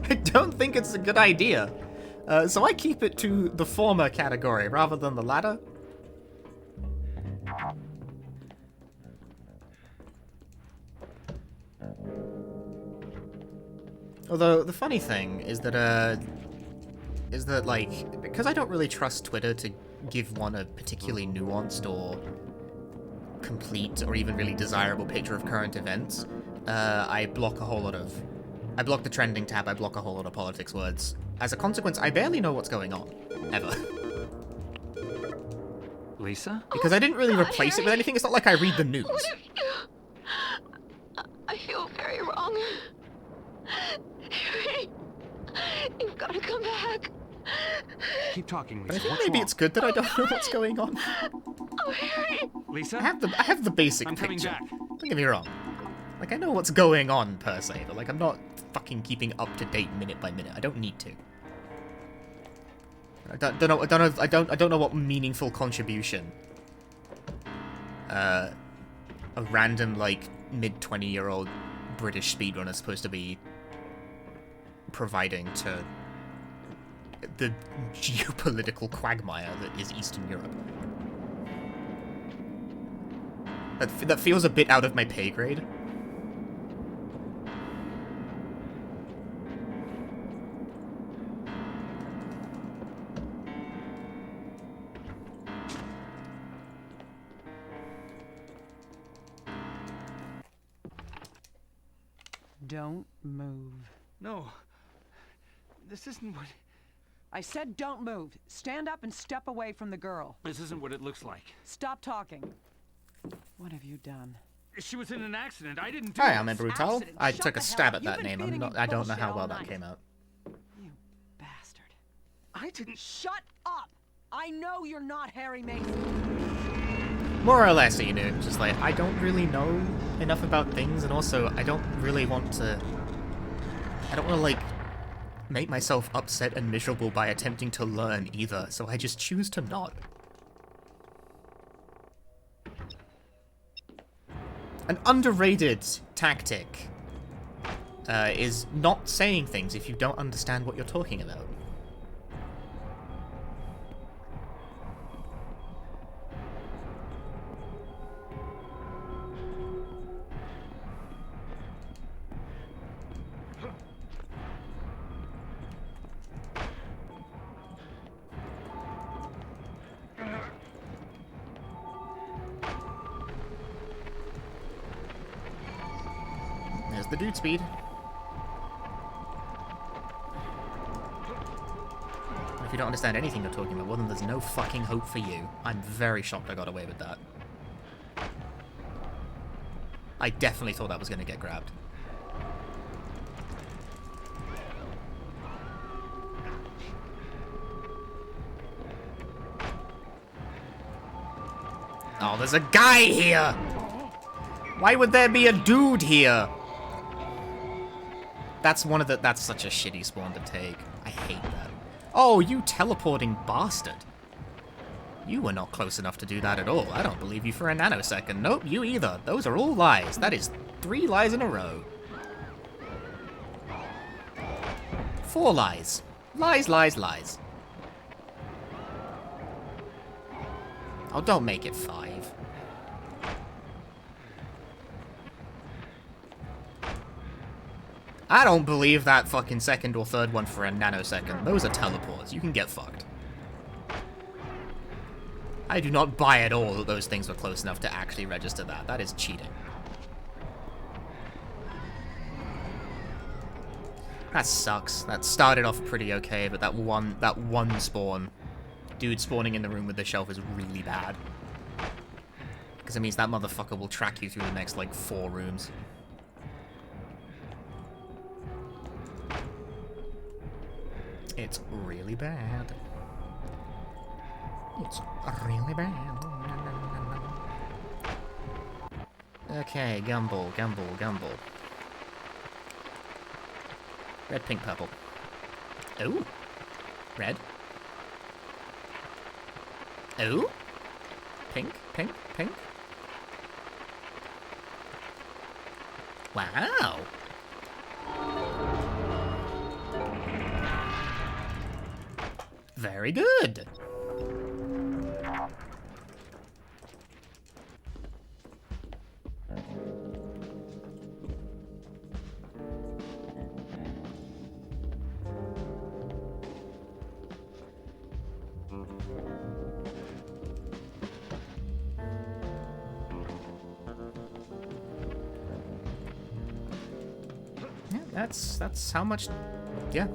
I don't think it's a good idea. So I keep it to the former category rather than the latter. Although, the funny thing is that, like, because I don't really trust Twitter to give one a particularly nuanced or complete or even really desirable picture of current events, I block the trending tab, I block a whole lot of politics words. As a consequence, I barely know what's going on. Ever. Lisa? Because I didn't really replace it with anything, it's not like I read the news. What have you... I feel very wrong. Harry, you've got to come back. Keep talking, But I Lisa. think What's maybe wrong? it's good that I don't know what's going on. Oh, Harry. Lisa? I have the basic I'm coming picture. back. Don't get me wrong. Like, I know what's going on, per se, but, like, I'm not fucking keeping up to date minute by minute. I don't need to. I don't know what meaningful contribution a random, like, mid-20-year-old British speedrunner is supposed to be providing to the geopolitical quagmire that is Eastern Europe. That feels a bit out of my pay grade. Don't move. No. This isn't what... I said don't move. Stand up and step away from the girl. This isn't what it looks like. Stop talking. What have you done? She was in an accident. I didn't do Hi, it. I'm Brutal. Accident. I Shut took the a hell stab up. at You've that been name. feeding I don't know bullshit how all well that night. came out. You bastard. I didn't... Shut up! I know you're not Harry Mason. More or less, you know, just like, I don't really know enough about things, and also, I don't really want to... I don't want to, like, make myself upset and miserable by attempting to learn either, so I just choose to not. An underrated tactic is not saying things if you don't understand what you're talking about. There's the dude speed. If you don't understand anything you're talking about, well then there's no fucking hope for you. I'm very shocked I got away with that. I definitely thought that was going to get grabbed. Oh, there's a guy here! Why would there be a dude here? That's such a shitty spawn to take. I hate that. Oh, you teleporting bastard. You were not close enough to do that at all. I don't believe you for a nanosecond. Nope, you either. Those are all lies. That is 3 lies in a row. 4 lies. Lies, lies, lies. Oh, don't make it 5. I don't believe that fucking second or third one for a nanosecond. Those are teleports. You can get fucked. I do not buy at all that those things were close enough to actually register that. That is cheating. That sucks. That started off pretty okay, but that one spawn, dude spawning in the room with the shelf is really bad. Because it means that motherfucker will track you through the next, like, 4 rooms. It's really bad. It's really bad. Okay, Gumball, Gumball, Gumball. Red, pink, purple. Oh. Red. Oh. Pink, pink, pink. Wow. Very good. That's how much, yeah.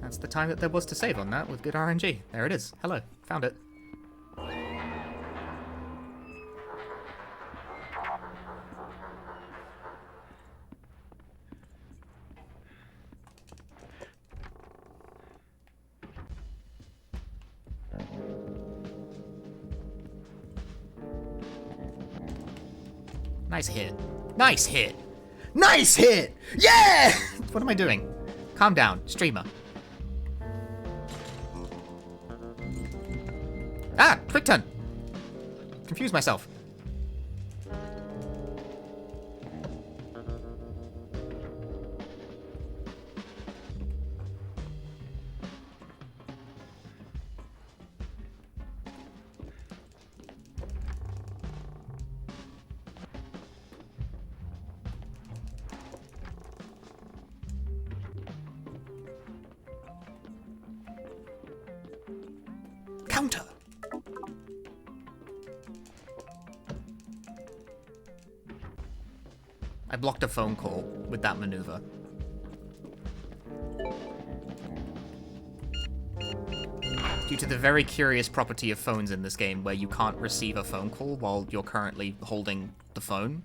That's the time that there was to save on that with good RNG. There it is. Hello. Found it. Nice hit. Nice hit. Nice hit! Yeah! What am I doing? Calm down, streamer. Ah! Quick turn! Confused myself. Counter! I blocked a phone call with that maneuver. Due to the very curious property of phones in this game where you can't receive a phone call while you're currently holding the phone.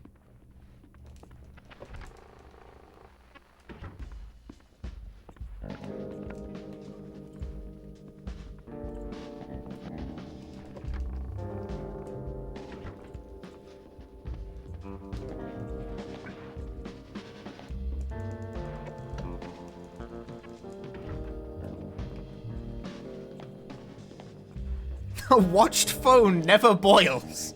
A watched phone never boils.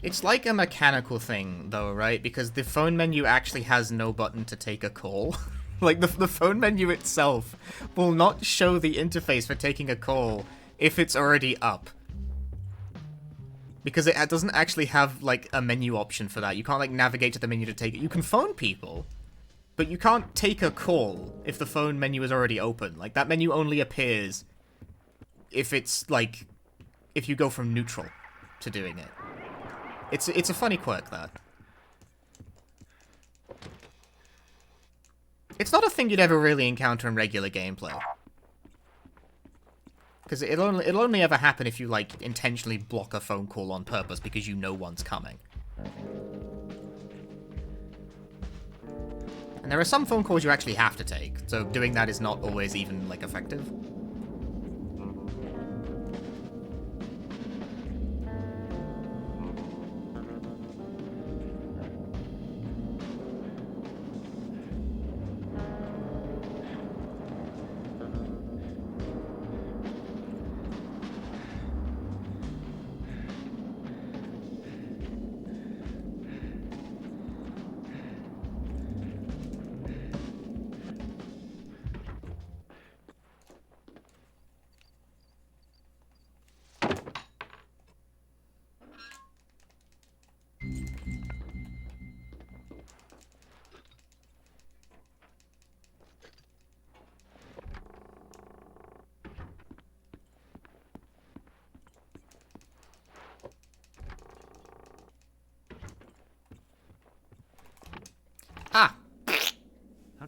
It's like a mechanical thing, though, right? Because the phone menu actually has no button to take a call. Like, the phone menu itself will not show the interface for taking a call if it's already up. Because it doesn't actually have, like, a menu option for that. You can't, like, navigate to the menu to take it. You can phone people, but you can't take a call if the phone menu is already open. Like, that menu only appears if it's, like, if you go from neutral to doing it. It's a funny quirk, that. It's not a thing you'd ever really encounter in regular gameplay. Because it'll only ever happen if you, like, intentionally block a phone call on purpose because you know one's coming. And there are some phone calls you actually have to take, so doing that is not always even, like, effective.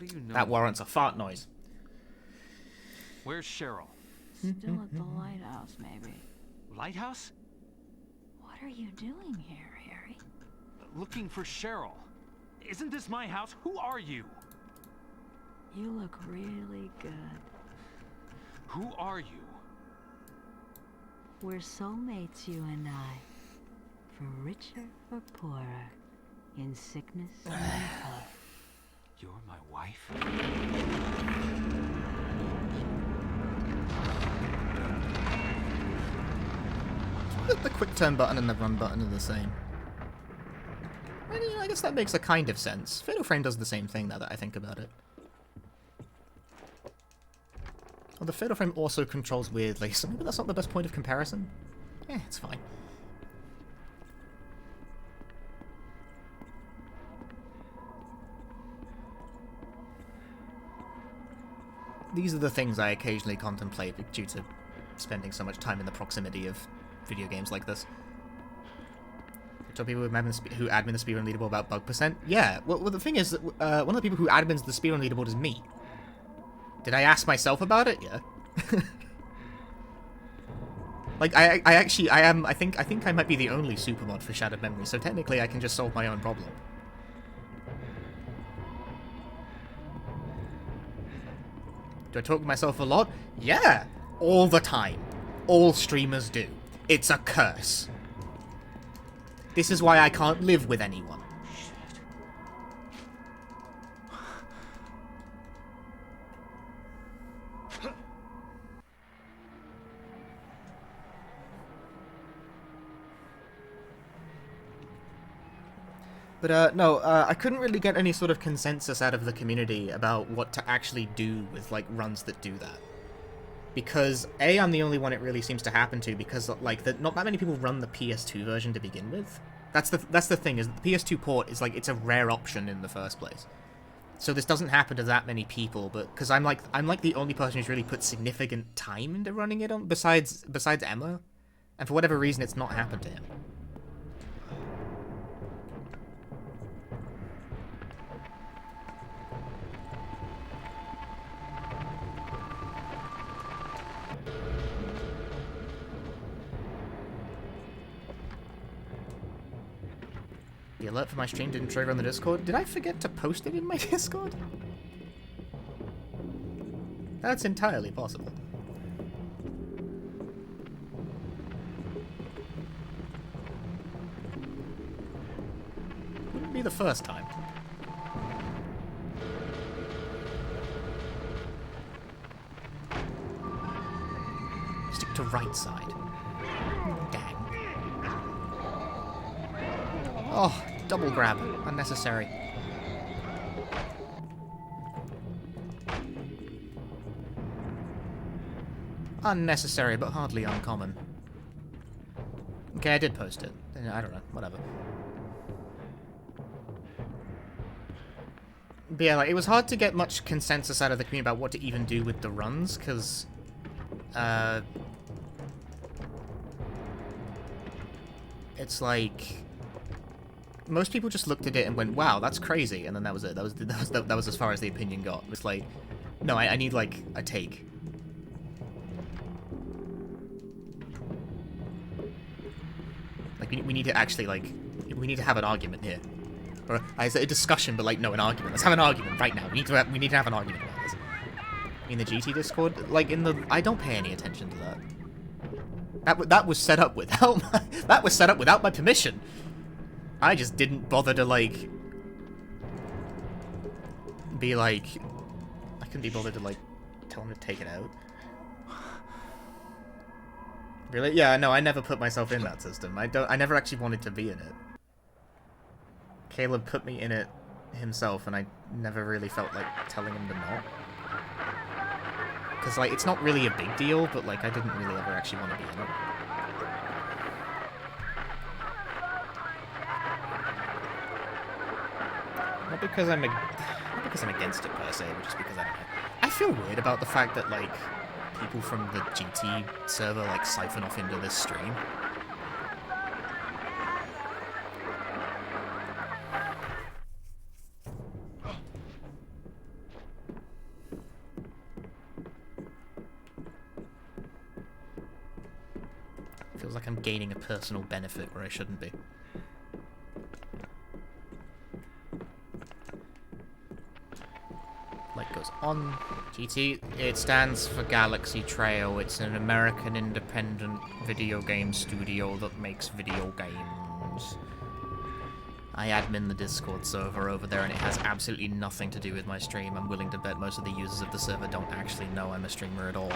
do you know? That warrants a fart noise. Where's Cheryl? Still at the lighthouse, maybe. Lighthouse? What are you doing here, Harry? Looking for Cheryl. Isn't this my house? Who are you? You look really good. Who are you? We're soulmates, you and I. For richer or poorer. In sickness or in health. You're my wife? The quick turn button and the run button are the same. I guess that makes a kind of sense. Fatal Frame does the same thing now that I think about it. Well, the Fatal Frame also controls weirdly, so maybe that's not the best point of comparison. It's fine. These are the things I occasionally contemplate due to spending so much time in the proximity of video games like this. Tell people who admin the speedrun leaderboard about bug percent? Yeah, well the thing is that one of the people who admins the speedrun leaderboard is me. Did I ask myself about it? Yeah. Like, I think I might be the only supermod for Shattered Memory, so technically I can just solve my own problem. Do I talk to myself a lot? Yeah! All the time. All streamers do. It's a curse. This is why I can't live with anyone. But, no, I couldn't really get any sort of consensus out of the community about what to actually do with, like, runs that do that. Because, A, I'm the only one it really seems to happen to, because, like, not that many people run the PS2 version to begin with. That's the thing, is that the PS2 port is, like, it's a rare option in the first place. So this doesn't happen to that many people, but, because I'm like the only person who's really put significant time into running it on, besides Emma. And for whatever reason, it's not happened to him. The alert for my stream didn't trigger on the Discord. Did I forget to post it in my Discord? That's entirely possible. Wouldn't be the first time. Stick to right side. Dang. Oh, double grab. Unnecessary. Unnecessary, but hardly uncommon. Okay, I did post it. I don't know, whatever. But yeah, like, it was hard to get much consensus out of the community about what to even do with the runs, because... it's like... most people just looked at it and went, wow, that's crazy, and then that was it. That was as far as the opinion got. It was like, no, I need, like, a take. Like, we need to actually, like, we need to have an argument here. Or, is it a discussion, but, like, no, an argument. Let's have an argument right now. We need to have an argument about this. In the GT Discord? Like, I don't pay any attention to that. That was set up without my permission. I just didn't bother to, like, be like... I couldn't be bothered to, like, tell him to take it out. Really? Yeah, no, I never put myself in that system. I never actually wanted to be in it. Caleb put me in it himself, and I never really felt like telling him to not. Because, like, it's not really a big deal, but, like, I didn't really ever actually want to be in it. Not because I'm against it per se, but just because I don't know. I feel weird about the fact that, like, people from the GT server, like, siphon off into this stream. Feels like I'm gaining a personal benefit where I shouldn't be. Light goes on. GT, it stands for Galaxy Trail. It's an American independent video game studio that makes video games. I admin the Discord server over there, and it has absolutely nothing to do with my stream. I'm willing to bet most of the users of the server don't actually know I'm a streamer at all.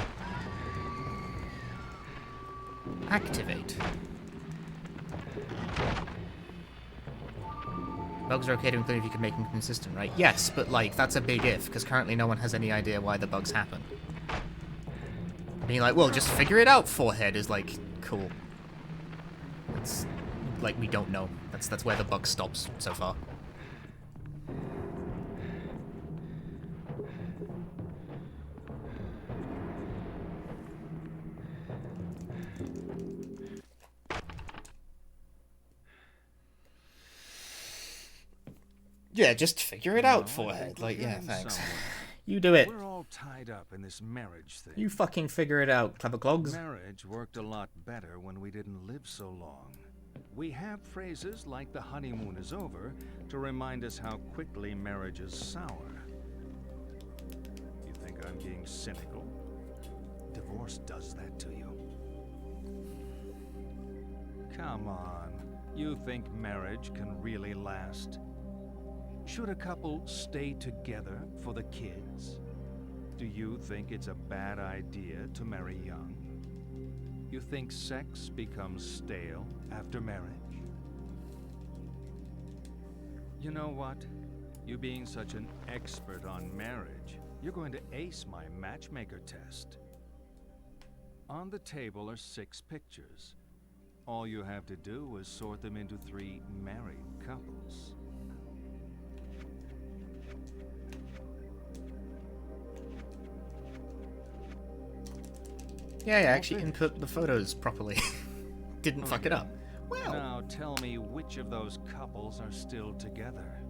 Activate. Bugs are okay to include if you can make them consistent, right? Yes, but like, that's a big if, because currently no one has any idea why the bugs happen. Being like, well, just figure it out, forehead, is like, cool. It's like, we don't know. That's where the bug stops so far. Yeah, just figure it out, forehead. Like, yeah, thanks. You do it. We're all tied up in this marriage thing. You fucking figure it out, clever clogs. Marriage worked a lot better when we didn't live so long. We have phrases like the honeymoon is over to remind us how quickly marriage is sour. You think I'm being cynical? Divorce does that to you. Come on. You think marriage can really last? Should a couple stay together for the kids? Do you think it's a bad idea to marry young? You think sex becomes stale after marriage? You know what? You being such an expert on marriage, you're going to ace my matchmaker test. On the table are 6 pictures. All you have to do is sort them into 3 married couples. Yeah, I actually input the photos properly. Didn't fuck it up. Well. Now tell me which of those couples are still together.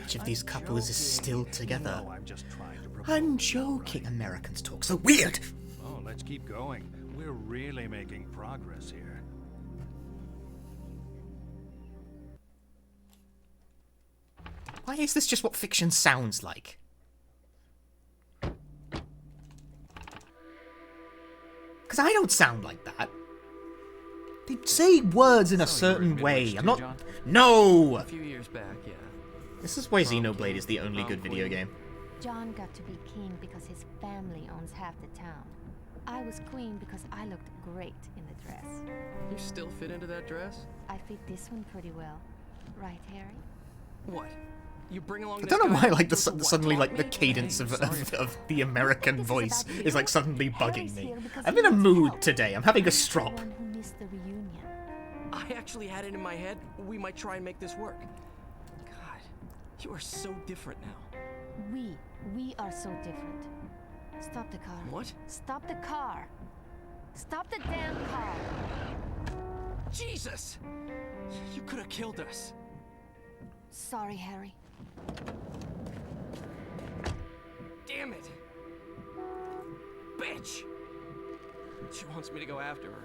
Which of these couples is still together? No, I'm just trying to provoke. I'm joking. Americans talk so weird. Oh, let's keep going. We're really making progress here. Why is this just what fiction sounds like? Because I don't sound like that. They say words in a certain way. I'm not... John? No! A few years back, yeah. This is why Xenoblade is the only good video game. John got to be king because his family owns half the town. I was queen because I looked great in the dress. You still fit into that dress? I fit this one pretty well. Right, Harry? What? You bring along I don't know this why, guy like, to what, suddenly, taunt like, the me? cadence Hey, of sorry. the American This is voice about is, like, you. suddenly bugging Harry's me. here because I'm he in a needs mood help. today. I'm having a strop. The one who missed the reunion. I actually had it in my head we might try and make this work. God, you are so different now. We are so different. Stop the car. What? Stop the car. Stop the damn car. Jesus! You could have killed us. Sorry, Harry. Damn it! Bitch! She wants me to go after her.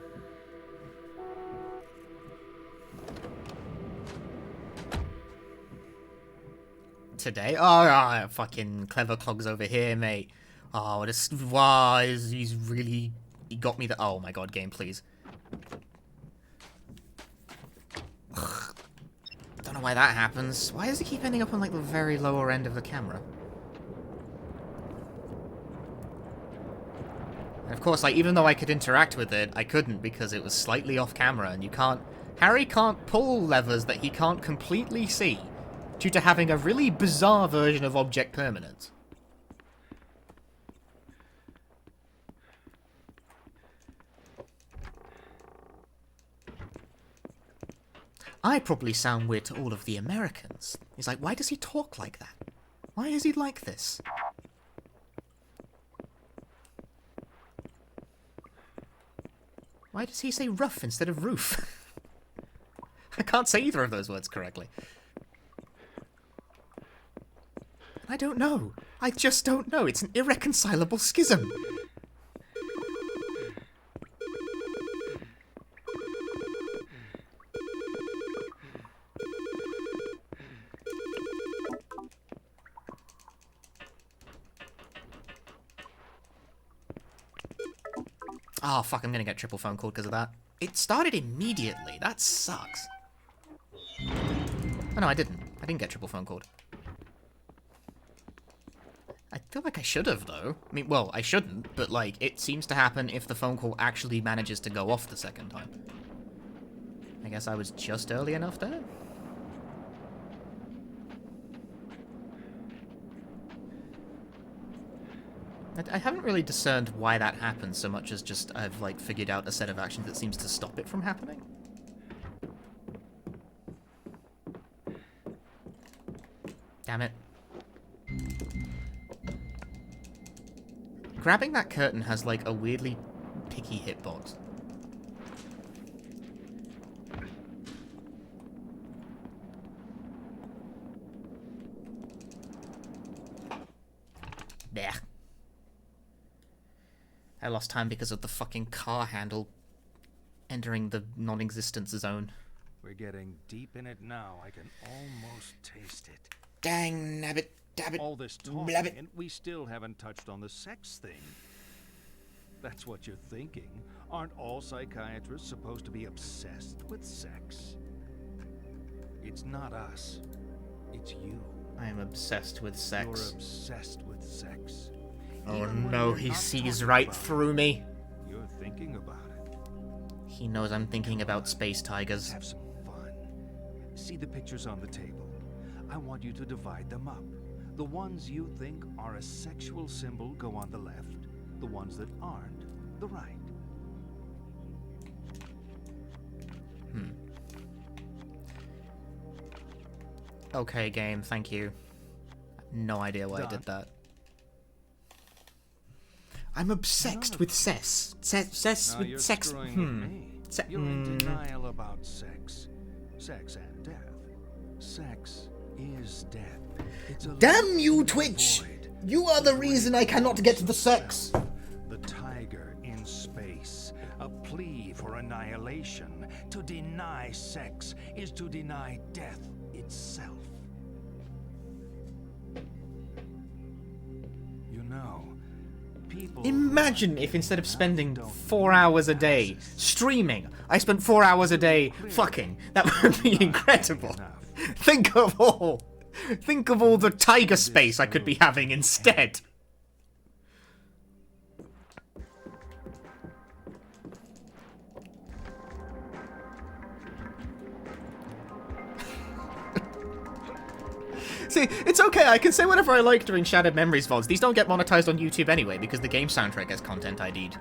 Today? Oh, fucking clever clogs over here, mate. Oh, this... Wow, he's really... He got me the... Oh my god, game, please. Ugh. Don't know why that happens. Why does it keep ending up on, like, the very lower end of the camera? And of course, like, even though I could interact with it, I couldn't because it was slightly off camera, and you can't... Harry can't pull levers that he can't completely see due to having a really bizarre version of object permanence. I probably sound weird to all of the Americans. He's like, why does he talk like that? Why is he like this? Why does he say rough instead of roof? I can't say either of those words correctly. I don't know. I just don't know. It's an irreconcilable schism. Oh, fuck, I'm gonna get triple phone call because of that. It started immediately. That sucks. Oh, no, I didn't. I didn't get triple phone called. I feel like I should have, though. I mean, well, I shouldn't, but, like, it seems to happen if the phone call actually manages to go off the second time. I guess I was just early enough there? I haven't really discerned why that happens so much as just I've, like, figured out a set of actions that seems to stop it from happening. Damn it. Grabbing that curtain has, like, a weirdly picky hitbox. There. I lost time because of the fucking car handle entering the non-existent zone. We're getting deep in it now. I can almost taste it. Dang nabbit, dabbit, All this talking, blabbit. and we still haven't touched on the sex thing. That's what you're thinking. Aren't all psychiatrists supposed to be obsessed with sex? It's not us. It's you. I am obsessed with sex. You're obsessed with sex. Oh Even when no, you're he not sees talking right about it, through me. You're thinking about it. He knows I'm thinking about space tigers. Have some fun. See the pictures on the table. I want you to divide them up. The ones you think are a sexual symbol go on the left. The ones that aren't, the right. Okay, game, thank you. No idea why I did that. I'm obsessed with sex. Sex Now with you're sex. screwing with me. You're in denial about sex. Sex and death. Sex is death. It's a Damn you, life Twitch! void. You are the reason I cannot get to the sex. The tiger in space. A plea for annihilation. To deny sex is to deny death itself. You know, people... Imagine if instead of spending 4 hours a day streaming, I spent 4 hours a day fucking. That would be incredible. Think of all the tiger space I could be having instead. See, it's okay, I can say whatever I like during Shattered Memories VODs. These don't get monetized on YouTube anyway, because the game soundtrack gets content ID'd.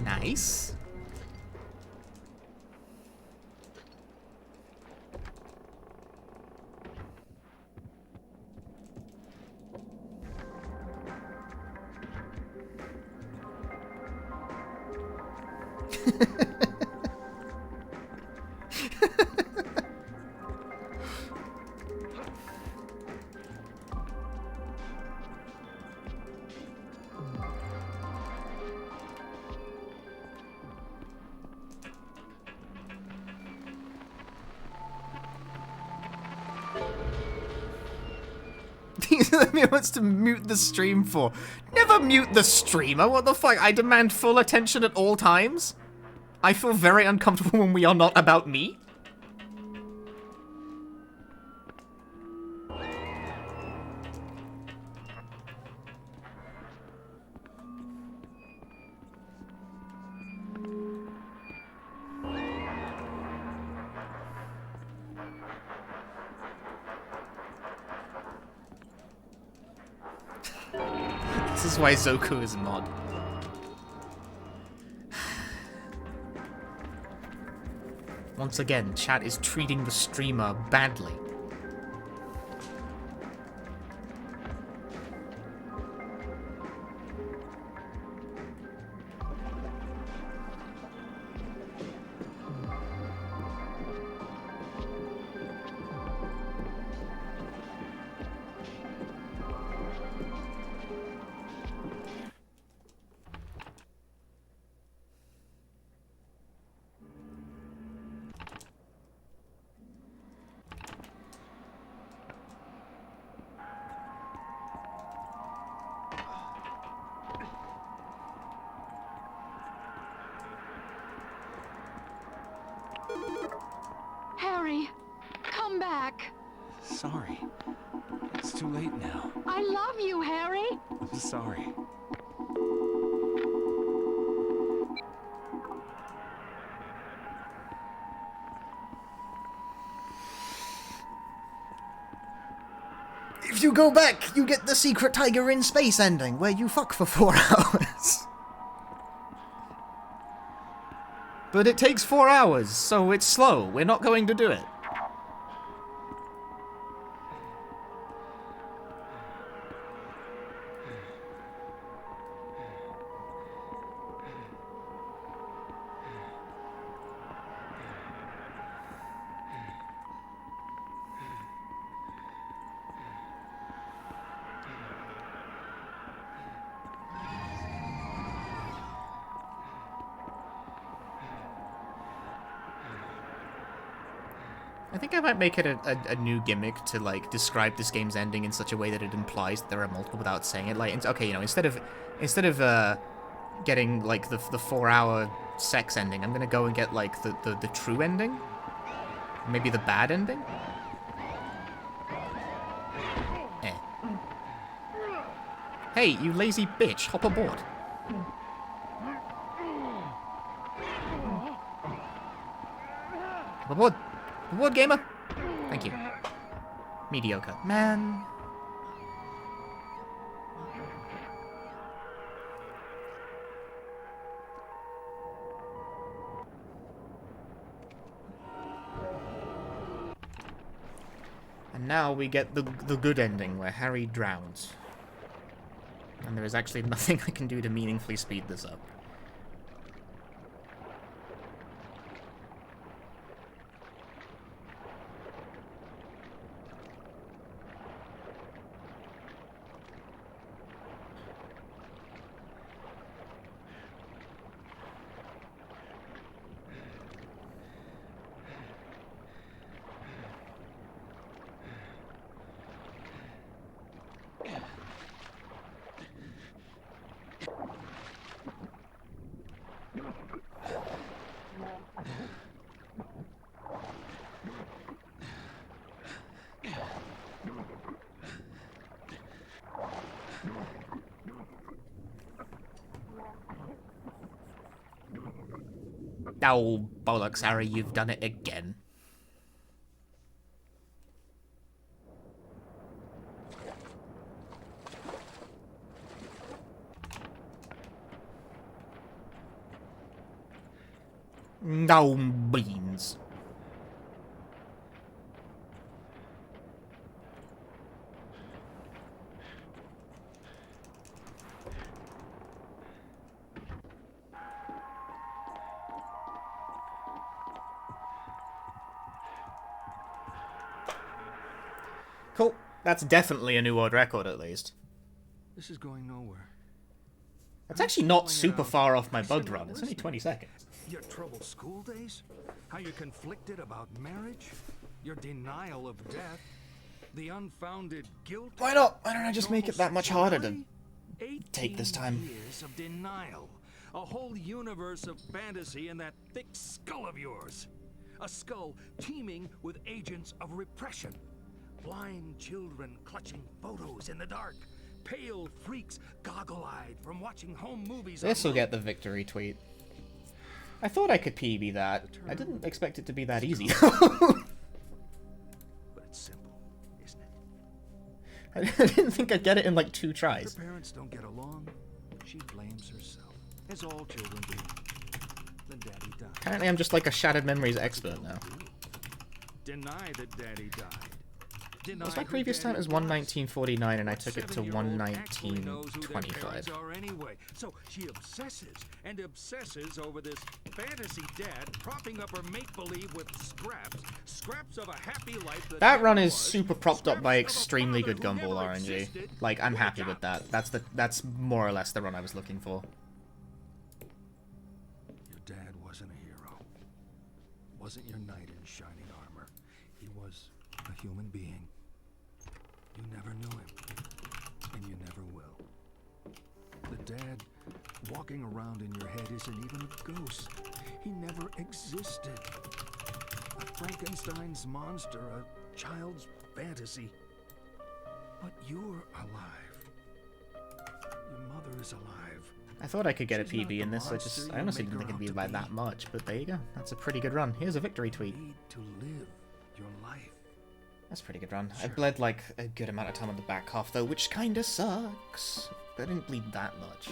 Nice. He wants to mute the stream for. Never mute the streamer, what the fuck? I demand full attention at all times? I feel very uncomfortable when we are not about me. This is why Zoku is a mod. Once again, chat is treating the streamer badly. back. Sorry. It's too late now. I love you, Harry. I'm sorry. If you go back, you get the secret Tiger in Space ending, where you fuck for 4 hours. But it takes 4 hours, so it's slow. We're not going to do it. I think I might make it a new gimmick to, like, describe this game's ending in such a way that it implies that there are multiple without saying it. Like, okay, you know, instead of getting, like, the 4-hour sex ending, I'm gonna go and get, like, the true ending? Maybe the bad ending? Eh. Hey, you lazy bitch, hop aboard. Hop aboard. Reward gamer! Thank you. Mediocre. Man. And now we get the good ending, where Harry drowns. And there is actually nothing I can do to meaningfully speed this up. Oh, bollocks, Harry, you've done it again. No beans. Cool. That's definitely a new world record, at least. This is going nowhere. That's actually not super far off my bugged run. It's only 20 seconds. Your troubled school days? How you're conflicted about marriage? Your denial of death? The unfounded guilt? Why not? Why don't I just make it that much harder to take this 18 time? years of denial. A whole universe of fantasy in that thick skull of yours. A skull teeming with agents of repression. Blind children clutching photos in the dark. Pale freaks goggle-eyed from watching home movies. This'll get the victory tweet. I thought I could PB that. I didn't expect it to be that easy. But it's simple, isn't it? I didn't think I'd get it in like 2 tries. Her parents don't get along. She blames herself, as all children do. Then Daddy died. Apparently I'm just like a Shattered Memories expert now. Deny that Daddy died. Was my previous time as 119.49 and I took it to 119.25. Anyway. So she obsesses and obsesses over this fantasy dad propping up her make-believe with scraps of a happy life. That run is super propped up by extremely good Gumball RNG. Like, I'm happy with that. That's more or less the run I was looking for. Your dad wasn't a hero. Wasn't your knight in shining armor. He was a human being. You never knew him, and you never will. The dad walking around in your head isn't even a ghost. He never existed. A Frankenstein's monster, a child's fantasy. But you're alive. Your mother is alive. I thought I could get a She's not PB the in this, monster I you honestly make didn't her think it'd out be to by be. that much, but there you go. That's a pretty good run. Here's a victory tweet. You need to live your life. That's a pretty good run. I Sure. bled like a good amount of time on the back half though, which kinda sucks. But I didn't bleed that much.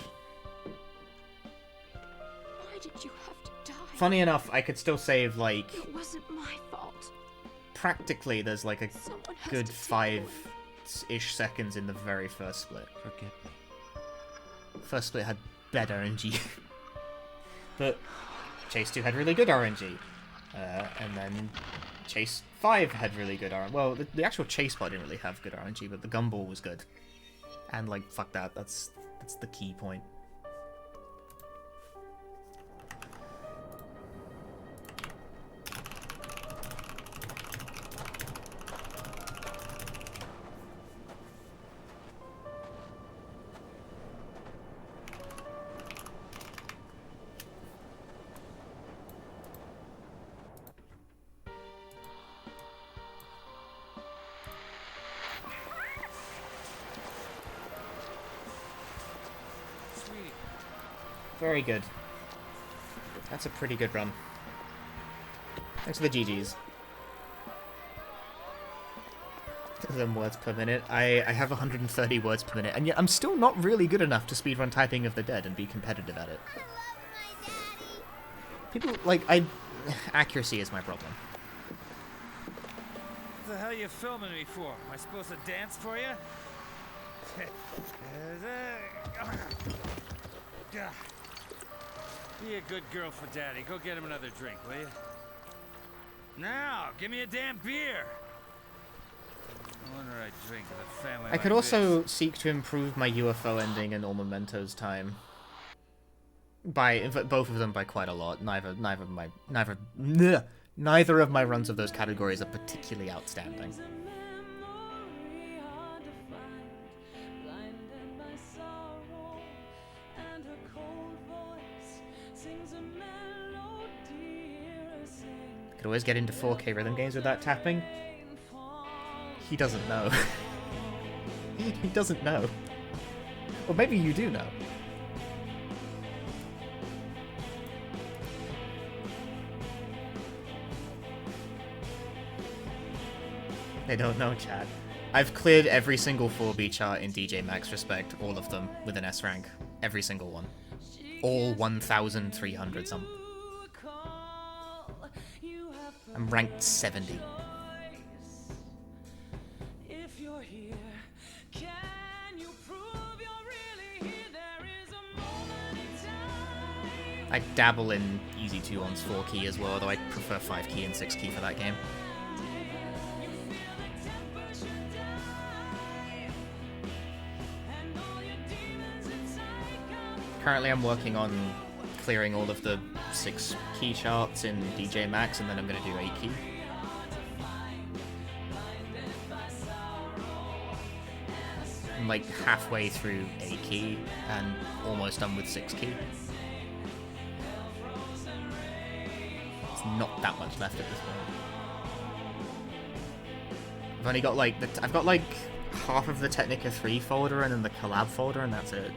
Why did you have to die? Funny enough, I could still save like It wasn't my fault. practically there's like a Someone has good to take 5-ish seconds in the very first split. Forget me. First split had bad RNG. But Chase 2 had really good RNG. And then Chase 5 had really good RNG. Well, the actual Chase part didn't really have good RNG, but the gumball was good. And like, fuck that, that's the key point. Very good. That's a pretty good run. Thanks for the GGs. Them words per minute. I have 130 words per minute, and yet I'm still not really good enough to speedrun Typing of the Dead and be competitive at it. People, like, accuracy is my problem. What the hell are you filming me for? Am I supposed to dance for you? Be a good girl for Daddy. Go get him another drink, will you? Now, give me a damn beer! No wonder I drink with a family I could like also this. seek to improve my UFO ending and all Memento's time. By both of them by quite a lot. Neither of my runs of those categories are particularly outstanding. Could always get into 4K rhythm games without tapping. He doesn't know. He doesn't know. Or maybe you do know. They don't know, chat. I've cleared every single 4B chart in DJ Max Respect, all of them, with an S rank. Every single one. All 1,300 some. I'm ranked 70. I dabble in easy 2-ons 4 key as well, though I prefer 5 key and 6 key for that game. Currently I'm working on clearing all of the 6 key charts in DJ Max, and then I'm going to do 8 key. I'm like halfway through 8 key and almost done with 6 key. It's not that much left at this point. I've only got like I've got like half of the Technica 3 folder and then the collab folder, and that's it.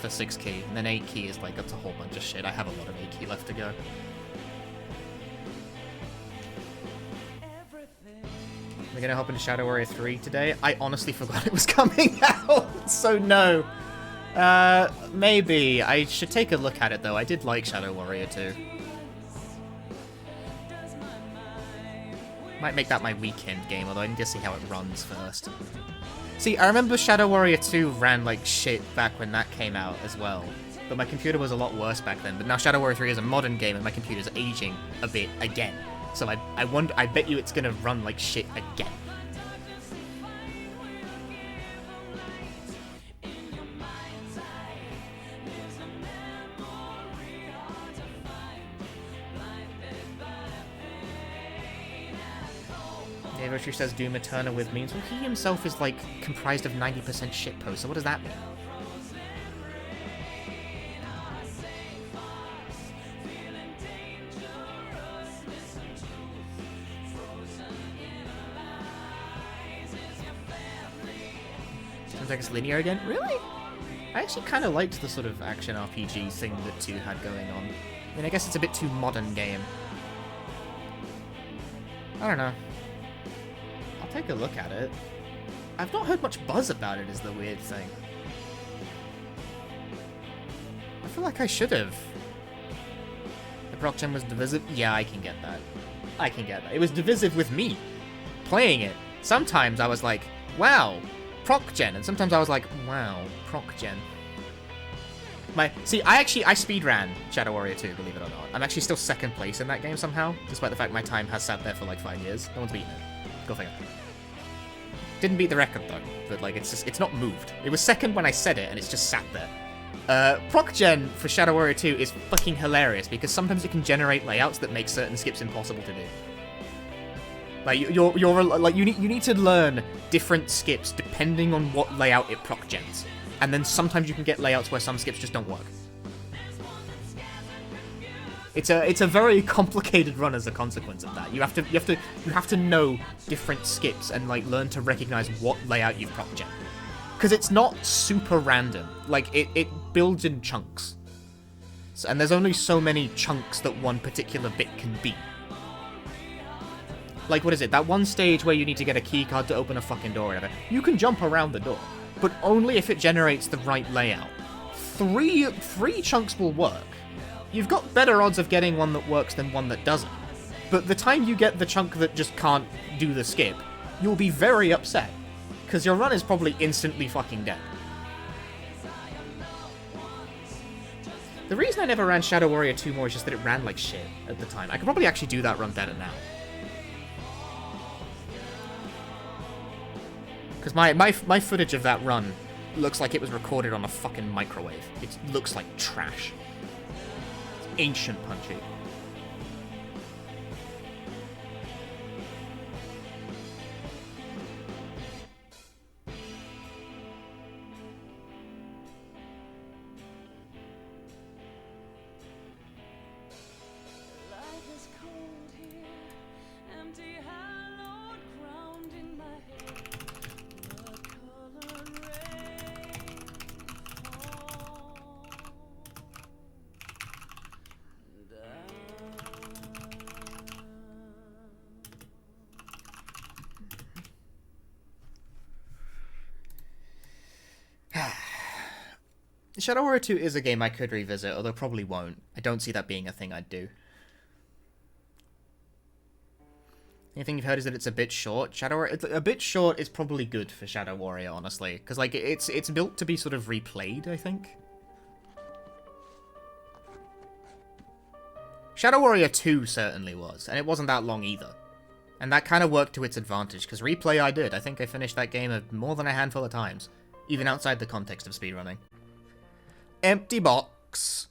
For 6 key, and then 8 key is like it's a whole bunch of shit. I have a lot of 8 key left to go. We're gonna hop into Shadow Warrior 3 today. I honestly forgot it was coming out, so no. Maybe. I should take a look at it though. I did like Shadow Warrior 2. Might make that my weekend game, although I need to see how it runs first. See, I remember Shadow Warrior 2 ran like shit back when that came out as well. But my computer was a lot worse back then. But now Shadow Warrior 3 is a modern game and my computer's aging a bit again. So I bet you it's gonna run like shit again. Roshi says Doom Eternal with memes. Well, he himself is like comprised of 90% shitpost, so what does that mean? Seems like it's linear again. Really? I actually kind of liked the sort of action RPG thing that 2 had going on. I mean, I guess it's a bit too modern game. I don't know. I'll take a look at it. I've not heard much buzz about it is the weird thing. I feel like I should have. The proc gen was divisive? Yeah, I can get that. I can get that. It was divisive with me playing it. Sometimes I was like, wow, proc gen, and sometimes I was like, wow, proc gen. I speedran Shadow Warrior 2, believe it or not. I'm actually still 2nd place in that game somehow, despite the fact my time has sat there for like 5 years. No one's beaten it. Go figure. Didn't beat the record though, but like it's not moved. It was 2nd when I said it, and it's just sat there. Proc gen for Shadow Warrior 2 is fucking hilarious because sometimes it can generate layouts that make certain skips impossible to do. Like you need to learn different skips depending on what layout it proc gens. And then sometimes you can get layouts where some skips just don't work. It's a very complicated run as a consequence of that. You have to know different skips and like learn to recognize what layout you've proc gen. Because it's not super random. Like it builds in chunks. And there's only so many chunks that one particular bit can be. Like, what is it? That one stage where you need to get a keycard to open a fucking door or whatever. You can jump around the door, but only if it generates the right layout. Three chunks will work. You've got better odds of getting one that works than one that doesn't. But the time you get the chunk that just can't do the skip, you'll be very upset. Because your run is probably instantly fucking dead. The reason I never ran Shadow Warrior 2 more is just that it ran like shit at the time. I could probably actually do that run better now. Because my footage of that run looks like it was recorded on a fucking microwave. It looks like trash. It's ancient Punchy. Shadow Warrior 2 is a game I could revisit, although probably won't. I don't see that being a thing I'd do. Anything you've heard is that it's a bit short. Shadow Warrior, a bit short is probably good for Shadow Warrior, honestly, because like it's built to be sort of replayed, I think. Shadow Warrior 2 certainly was, and it wasn't that long either. And that kind of worked to its advantage, because replay I did. I think I finished that game more than a handful of times, even outside the context of speedrunning. Empty box.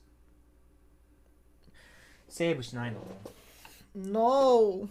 Saber's 9. No.